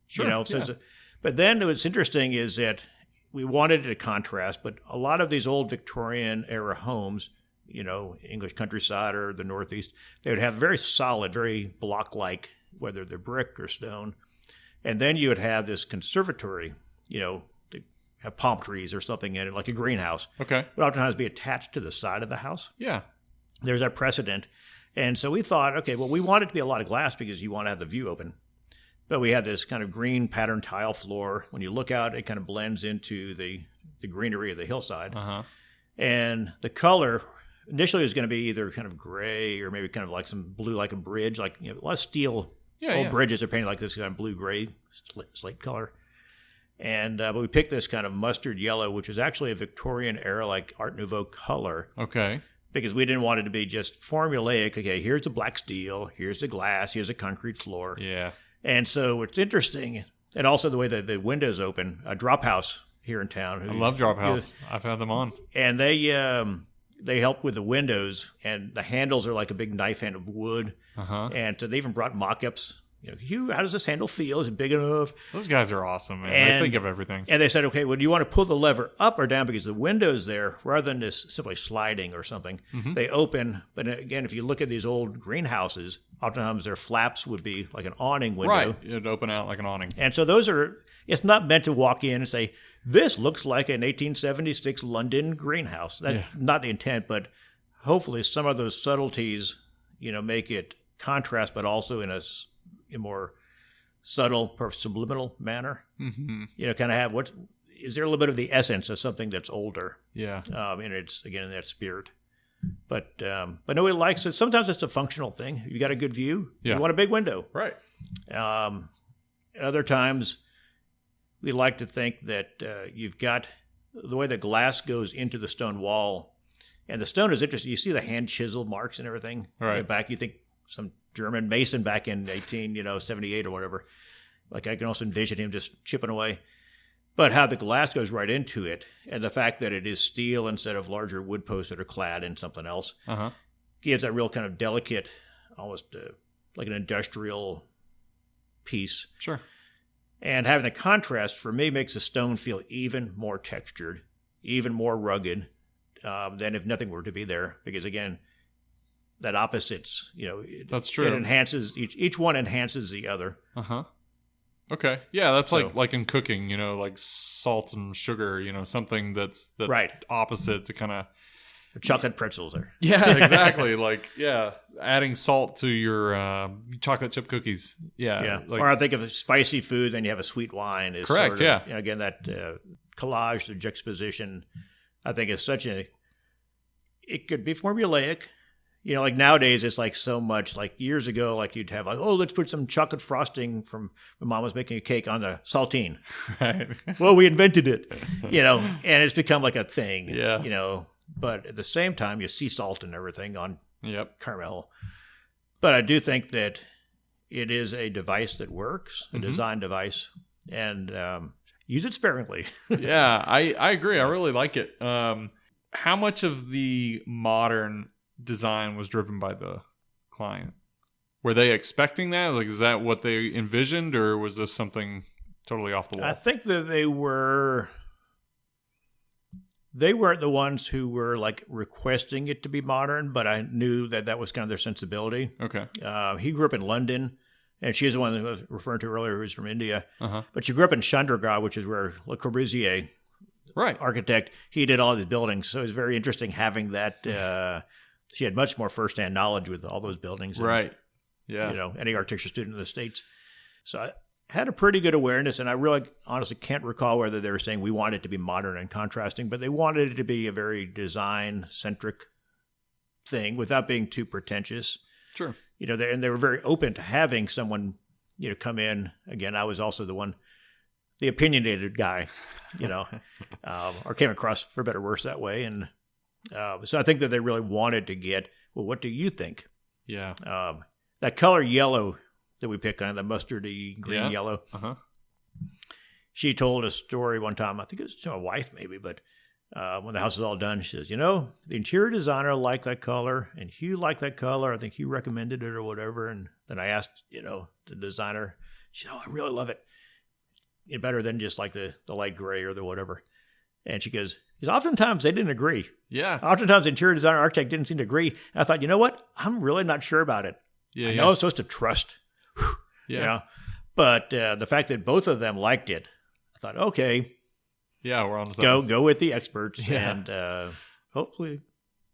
Speaker 1: Sure.
Speaker 2: But then what's interesting is that we wanted it to contrast, but a lot of these old Victorian era homes, English countryside or the Northeast, they would have very solid, very block-like, whether they're brick or stone. And then you would have this conservatory, to have palm trees or something in it, like a greenhouse.
Speaker 1: Okay.
Speaker 2: It would oftentimes be attached to the side of the house.
Speaker 1: Yeah.
Speaker 2: There's that precedent. And so we thought, okay, well, we want it to be a lot of glass because you want to have the view open. But we had this kind of green pattern tile floor. When you look out, it kind of blends into the greenery of the hillside. And the color initially was going to be either kind of gray or maybe kind of like some blue, like a bridge, like a lot of steel. Old bridges are painted like this kind of blue-gray slate color. And but we picked this kind of mustard yellow, which is actually a Victorian era, like Art Nouveau color.
Speaker 1: Okay.
Speaker 2: Because we didn't want it to be just formulaic. Okay, here's the black steel, here's the glass, here's a concrete floor.
Speaker 1: Yeah.
Speaker 2: And so it's interesting, and also the way that the windows open. A Drop House here in town.
Speaker 1: I love Drop House. I've had them on.
Speaker 2: And they help with the windows, and the handles are like a big knife handle of wood. And so they even brought mock-ups. Hugh, how does this handle feel? Is it big enough?
Speaker 1: Those guys are awesome, man. They think of everything.
Speaker 2: And they said, okay, well, do you want to pull the lever up or down? Because the windows there, rather than just simply sliding or something, they open. But again, if you look at these old greenhouses, oftentimes their flaps would be like an awning window.
Speaker 1: Right. It'd open out like an awning.
Speaker 2: And so it's not meant to walk in and say, this looks like an 1876 London greenhouse. That's not the intent, but hopefully some of those subtleties, make it contrast, but also in a more subtle, subliminal manner. Kind of have is there a little bit of the essence of something that's older?
Speaker 1: Yeah.
Speaker 2: And it's again in that spirit. But nobody likes it. Sometimes it's a functional thing. You got a good view. You want a big window.
Speaker 1: Right.
Speaker 2: Other times, we like to think that you've got the way the glass goes into the stone wall, and the stone is interesting. You see the hand chisel marks and everything.
Speaker 1: Right.
Speaker 2: Back, you think some German mason back in 1878 or whatever. Like I can also envision him just chipping away. But how the glass goes right into it, and the fact that it is steel instead of larger wood posts that are clad in something else, gives that real kind of delicate, almost like an industrial piece.
Speaker 1: Sure.
Speaker 2: And having the contrast, for me, makes the stone feel even more textured, even more rugged than if nothing were to be there. Because again, that opposites,
Speaker 1: that's true.
Speaker 2: It enhances each one enhances the other.
Speaker 1: Okay. Yeah, that's like in cooking, like salt and sugar, something that's
Speaker 2: right.
Speaker 1: Opposite to kind of
Speaker 2: chocolate pretzels there.
Speaker 1: Yeah, exactly. Adding salt to your chocolate chip cookies. Yeah.
Speaker 2: Or I think of a spicy food, then you have a sweet wine. Is
Speaker 1: correct.
Speaker 2: Sort of, again, that collage, the juxtaposition, I think is it could be formulaic. Like nowadays, it's like so much. Like years ago, like you'd have let's put some chocolate frosting from when Mom was making a cake on the saltine.
Speaker 1: Right.
Speaker 2: Well, we invented it, and it's become like a thing.
Speaker 1: Yeah.
Speaker 2: But at the same time, you sea salt and everything on caramel. But I do think that it is a device that works, a design device, and use it sparingly.
Speaker 1: Yeah, I agree. I really like it. how much of the modern design was driven by the client? Were they expecting that? Like, is that what they envisioned, or was this something totally off the wall?
Speaker 2: I think that they weren't the ones who were like requesting it to be modern, but I knew that was kind of their sensibility.
Speaker 1: Okay.
Speaker 2: He grew up in London, and she's the one that I was referring to earlier who's from India.
Speaker 1: Uh-huh.
Speaker 2: But she grew up in Chandigarh, which is where Le Corbusier,
Speaker 1: Right.
Speaker 2: architect, he did all these buildings. So it was very interesting having that. She had much more firsthand knowledge with all those buildings. And,
Speaker 1: Right. Yeah.
Speaker 2: Any architecture student in the States. So I had a pretty good awareness, and I really honestly can't recall whether they were saying we want it to be modern and contrasting, but they wanted it to be a very design-centric thing without being too pretentious.
Speaker 1: Sure.
Speaker 2: And they were very open to having someone, come in. Again, I was also the opinionated guy, or came across for better or worse that way. And so I think that they really wanted to get, well, what do you think?
Speaker 1: Yeah.
Speaker 2: That color yellow that we picked on, the mustardy green yellow.
Speaker 1: Uh-huh.
Speaker 2: She told a story one time, I think it was to my wife maybe, but when the house was all done, she says, the interior designer liked that color and Hugh liked that color. I think Hugh recommended it or whatever. And then I asked, the designer, she said, I really love it. Better than just like the light gray or the whatever. And she goes, because oftentimes they didn't agree.
Speaker 1: Yeah.
Speaker 2: Oftentimes the interior designer architect didn't seem to agree. And I thought, you know what? I'm really not sure about it.
Speaker 1: Yeah.
Speaker 2: I know I'm supposed to trust.
Speaker 1: Yeah.
Speaker 2: But the fact that both of them liked it, I thought, okay.
Speaker 1: Yeah, we're on the same.
Speaker 2: Go with the experts. Yeah. And hopefully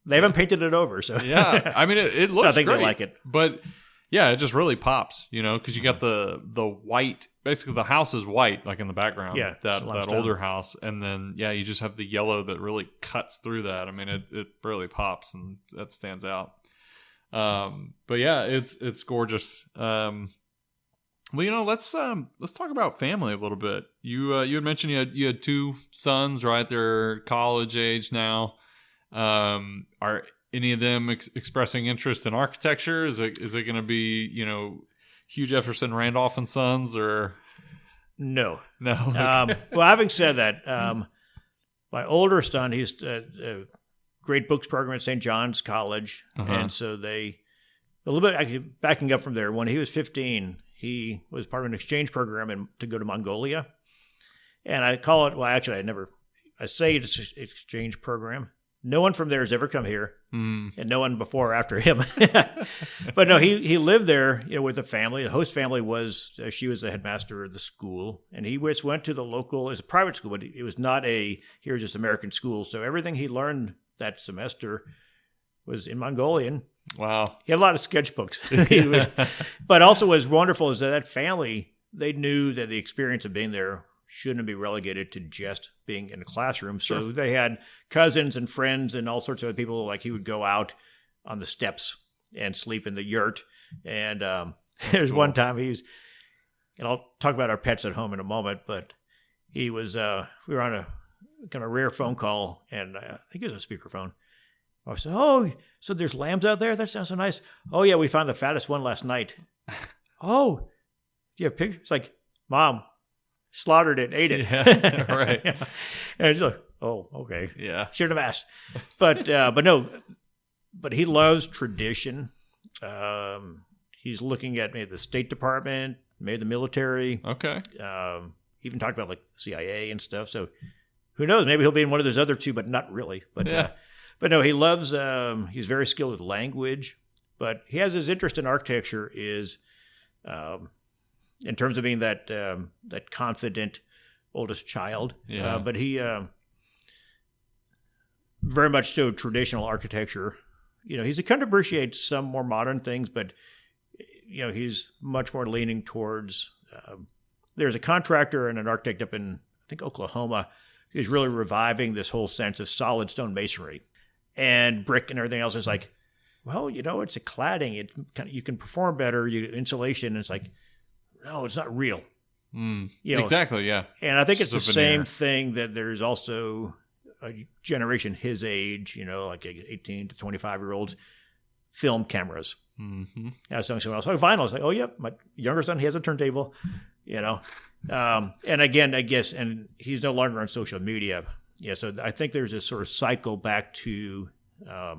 Speaker 2: they haven't painted it over. So
Speaker 1: yeah. I mean, it looks
Speaker 2: I think
Speaker 1: great,
Speaker 2: they like it.
Speaker 1: But yeah, it just really pops, because you got the white, basically the house is white, like in the background.
Speaker 2: Yeah.
Speaker 1: That older house. And then, you just have the yellow that really cuts through that. I mean, it really pops and that stands out. But yeah, it's gorgeous. Well, let's talk about family a little bit. You had mentioned you had two sons, right? They're college age now. Are any of them expressing interest in architecture? Is it going to be Hugh Jefferson Randolph and Sons or
Speaker 2: no?
Speaker 1: Okay.
Speaker 2: Well, having said that, my older son, he's a great books program at St. John's College, and so a little bit actually backing up from there. When he was 15. He was part of an exchange program to go to Mongolia. And I call it, I say it's an exchange program. No one from there has ever come here, and no one before or after him. But no, he lived there, with a family. The host family she was the headmaster of the school. And he went to the local, it's a private school, but it was not here's this American school. So everything he learned that semester was in Mongolian.
Speaker 1: Wow.
Speaker 2: He had a lot of sketchbooks. But also what was wonderful is that family, they knew that the experience of being there shouldn't be relegated to just being in a classroom. So
Speaker 1: Sure.
Speaker 2: they had cousins and friends and all sorts of other people. Like he would go out on the steps and sleep in the yurt. And there's
Speaker 1: cool.
Speaker 2: one time and I'll talk about our pets at home in a moment, but we were on a kind of rare phone call, and I think it was a speakerphone. I said, oh, so there's lambs out there? That sounds so nice. Oh, yeah, we found the fattest one last night. Oh, do you have pictures? It's like, Mom, slaughtered it, ate it.
Speaker 1: Yeah, right.
Speaker 2: And he's like, oh, okay.
Speaker 1: Yeah.
Speaker 2: Shouldn't have asked. But he loves tradition. He's looking at maybe the State Department, maybe the military.
Speaker 1: Okay.
Speaker 2: Even talked about like CIA and stuff. So who knows? Maybe he'll be in one of those other two, but not really. But
Speaker 1: yeah.
Speaker 2: But no, he loves, he's very skilled with language, but he has his interest in architecture is, in terms of being that confident oldest child.
Speaker 1: Yeah.
Speaker 2: But he, very much so traditional architecture. He's a kind of appreciates some more modern things, but, he's much more leaning towards, there's a contractor and an architect up in, I think, Oklahoma, who's really reviving this whole sense of solid stone masonry. And brick and everything else is like, well, it's a cladding. You can perform better. Insulation. And it's like, no, it's not real.
Speaker 1: Exactly. Yeah.
Speaker 2: And I think it's
Speaker 1: Just
Speaker 2: the
Speaker 1: a veneer.
Speaker 2: same thing that there's also a generation his age, like 18 to 25-year-olds, film cameras.
Speaker 1: Mm-hmm.
Speaker 2: I was telling someone else, vinyl. It's like, oh, yep, my younger son, he has a turntable, And again, I guess, and he's no longer on social media. So I think there's this sort of cycle back to, I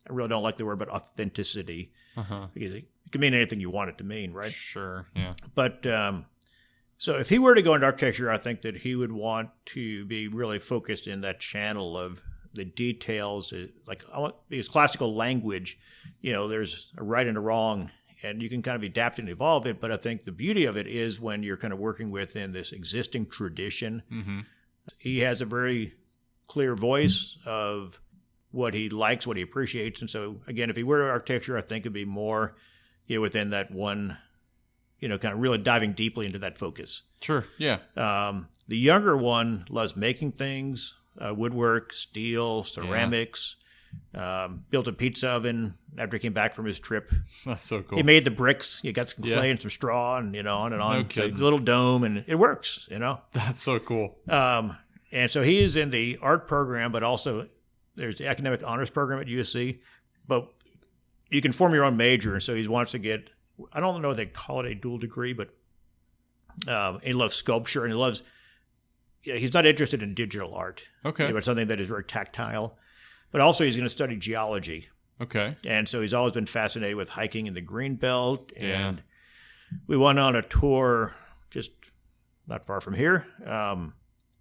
Speaker 2: really don't like the word, but authenticity. Because it can mean anything you want it to mean, right?
Speaker 1: Sure, yeah.
Speaker 2: But so if he were to go into architecture, I think that he would want to be really focused in that channel of the details. Like, because classical language, there's a right and a wrong, and you can kind of adapt and evolve it. But I think the beauty of it is when you're kind of working within this existing tradition. He has a very clear voice of what he likes, what he appreciates. And so, again, if he were to architecture, I think it'd be more within that one, kind of really diving deeply into that focus.
Speaker 1: Sure, yeah.
Speaker 2: The younger one loves making things, woodwork, steel, ceramics, built a pizza oven after he came back from his trip.
Speaker 1: That's so cool.
Speaker 2: He made the bricks. He got some clay and some straw and, on and on.
Speaker 1: No
Speaker 2: so
Speaker 1: kidding.
Speaker 2: a little dome, and it works,
Speaker 1: That's so cool.
Speaker 2: And so he is in the art program, but also there's the academic honors program at USC. But you can form your own major, and so he wants to get, I don't know if they call it a dual degree, but he loves sculpture, and he loves, he's not interested in digital art.
Speaker 1: Okay.
Speaker 2: But something that is very tactile. But also he's going to study geology.
Speaker 1: Okay.
Speaker 2: And so he's always been fascinated with hiking in the green belt. And we went on a tour just not far from here.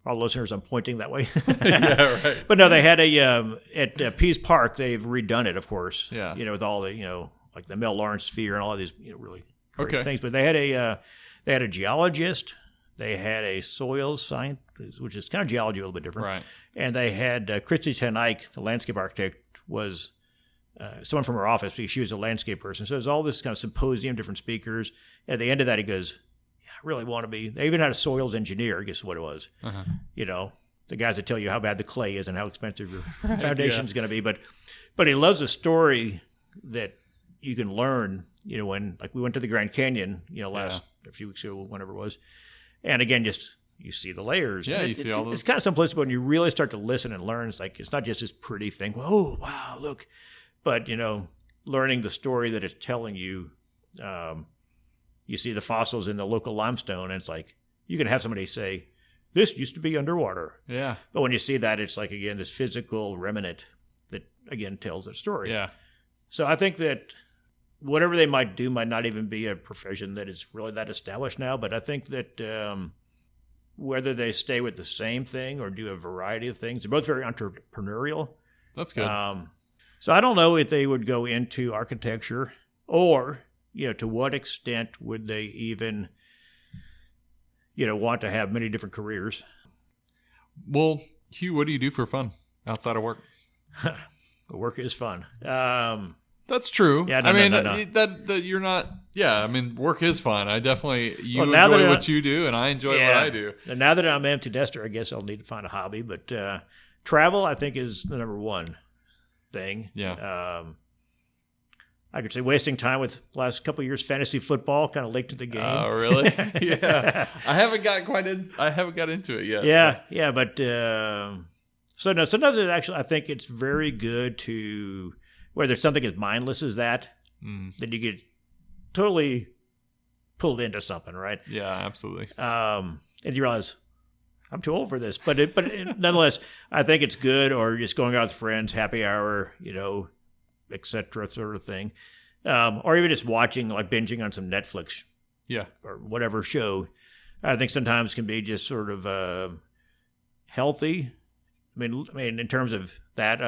Speaker 2: All listeners, I'm pointing that way.
Speaker 1: Yeah, right.
Speaker 2: But no, they had at Pease Park, they've redone it, of course.
Speaker 1: Yeah.
Speaker 2: With all the, like the Mel Lawrence Sphere and all of these, really great
Speaker 1: Okay.
Speaker 2: things. But they had a geologist. They had a soil scientist, which is kind of geology a little bit different.
Speaker 1: Right.
Speaker 2: And they had Christy Ten Eyck, the landscape architect, was someone from her office because she was a landscape person. So there's all this kind of symposium, different speakers. And at the end of that, he goes, I really want to be. They even had a soils engineer, I guess is what it was. The guys that tell you how bad the clay is and how expensive your foundation is going to be. But he loves a story that you can learn, when, like, we went to the Grand Canyon, a few weeks ago, whenever it was. And again, just you see the layers.
Speaker 1: Yeah,
Speaker 2: and
Speaker 1: you see all those.
Speaker 2: It's kind of simplistic, but when you really start to listen and learn, it's like, it's not just this pretty thing. Whoa, wow, look. But, learning the story that it's telling you, you see the fossils in the local limestone, and it's like, you can have somebody say, this used to be underwater.
Speaker 1: Yeah.
Speaker 2: But when you see that, it's like, again, this physical remnant that, again, tells that story.
Speaker 1: Yeah.
Speaker 2: So I think that whatever they might do might not even be a profession that is really that established now. But I think that whether they stay with the same thing or do a variety of things, they're both very entrepreneurial.
Speaker 1: That's good.
Speaker 2: So I don't know if they would go into architecture, or, to what extent would they even, want to have many different careers.
Speaker 1: Well, Hugh, what do you do for fun outside of work?
Speaker 2: Work is fun.
Speaker 1: That's true.
Speaker 2: Yeah,
Speaker 1: no. That you're not. Yeah, I mean, work is fun. I definitely enjoy what you do, and I enjoy what I do.
Speaker 2: And now that I'm an empty nester, I guess I'll need to find a hobby. But travel, I think, is the number one thing.
Speaker 1: Yeah.
Speaker 2: I could say wasting time with last couple of years fantasy football, kind of linked to the game.
Speaker 1: Oh, really? Yeah. I haven't got into it yet.
Speaker 2: Yeah. But so no. Sometimes it actually, I think it's very good to, whether something as mindless as that, that you get totally pulled into something, right?
Speaker 1: Yeah, absolutely.
Speaker 2: And you realize, I'm too old for this, but nonetheless, I think it's good. Or just going out with friends, happy hour, etc., sort of thing, or even just watching, like binging on some Netflix, or whatever show. I think sometimes can be just sort of healthy. I mean, in terms of that,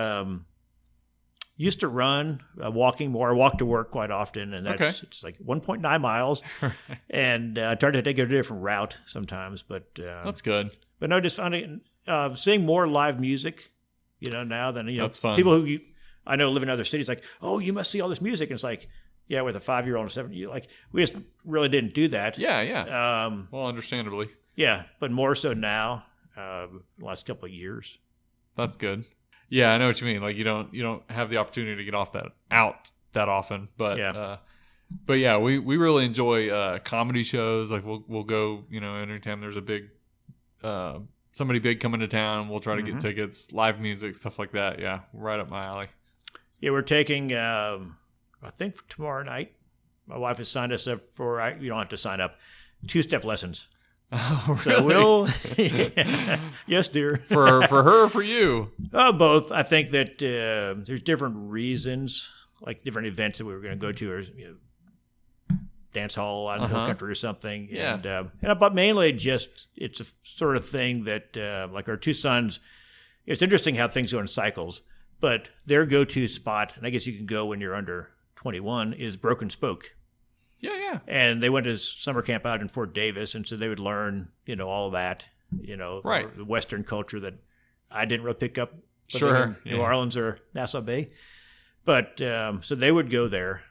Speaker 2: used to run, walking more. I walk to work quite often, and it's like 1.9 miles, and I try to take a different route sometimes. But
Speaker 1: that's good.
Speaker 2: But no, just finding seeing more live music, now than
Speaker 1: that's fun.
Speaker 2: People who I know live in other cities, like, oh, you must see all this music. And it's like, yeah, with a 5-year-old and a 7-year-old, like, we just really didn't do that.
Speaker 1: Yeah. Well, understandably.
Speaker 2: Yeah, but more so now, the last couple of years.
Speaker 1: That's good. Yeah, I know what you mean. Like, you don't have the opportunity to get out that often. But yeah, we really enjoy comedy shows. Like, we'll go, anytime there's a big somebody big coming to town, we'll try to get tickets, live music, stuff like that. Yeah, right up my alley.
Speaker 2: Yeah, we're taking, I think tomorrow night, my wife has signed us up for, you don't have to sign up, 2-step lessons.
Speaker 1: Oh,
Speaker 2: So
Speaker 1: really?
Speaker 2: yes, dear.
Speaker 1: For her or for you?
Speaker 2: Both. I think that there's different reasons, like different events that we were going to go to, or dance hall out in the hill country or something.
Speaker 1: Yeah.
Speaker 2: But mainly just it's a sort of thing that, like our two sons, it's interesting how things go in cycles, but their go-to spot, and I guess you can go when you're under 21, is Broken Spoke.
Speaker 1: Yeah.
Speaker 2: And they went to summer camp out in Fort Davis, and so they would learn, all of that,
Speaker 1: Right.
Speaker 2: the Western culture that I didn't really pick up.
Speaker 1: Sure.
Speaker 2: In New Orleans or Nassau Bay. But so they would go there,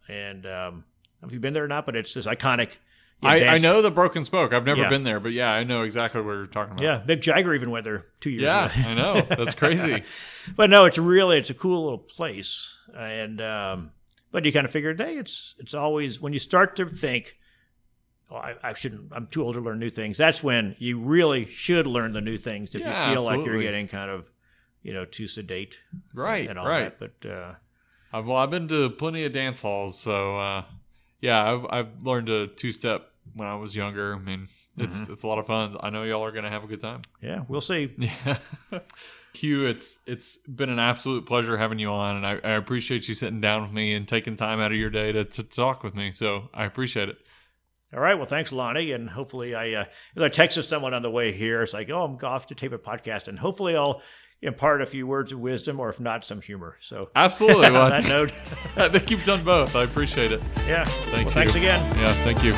Speaker 2: and I don't know if you've been there or not, but it's this iconic.
Speaker 1: I know the Broken Spoke. I've never
Speaker 2: Yeah.
Speaker 1: been there, but yeah, I know exactly what you're talking about.
Speaker 2: Yeah, Mick Jagger even went there 2 years
Speaker 1: Yeah,
Speaker 2: ago.
Speaker 1: I know. That's crazy.
Speaker 2: But no, it's a cool little place, and but you kind of figured, hey, it's always when you start to think, oh, I shouldn't. I'm too old to learn new things. That's when you really should learn the new things if you feel like you're getting kind of, too sedate,
Speaker 1: Right,
Speaker 2: and all
Speaker 1: right.
Speaker 2: that. But
Speaker 1: I've been to plenty of dance halls, so yeah, I've learned a two-step when I was younger. I mean, it's a lot of fun. I know y'all are going to have a good time.
Speaker 2: yeah, we'll see.
Speaker 1: Yeah. Hugh, it's been an absolute pleasure having you on, and I appreciate you sitting down with me and taking time out of your day to talk with me. So I appreciate it.
Speaker 2: All right. Well, thanks, Lonnie. And hopefully I texted someone on the way here. It's like, oh, I'm off to tape a podcast. And hopefully I'll impart a few words of wisdom, or if not, some humor. So
Speaker 1: Absolutely. Well,
Speaker 2: on that note,
Speaker 1: I think you've done both. I appreciate it.
Speaker 2: yeah.
Speaker 1: Thanks
Speaker 2: Well, thanks
Speaker 1: Hugh.
Speaker 2: again.
Speaker 1: Yeah, thank you.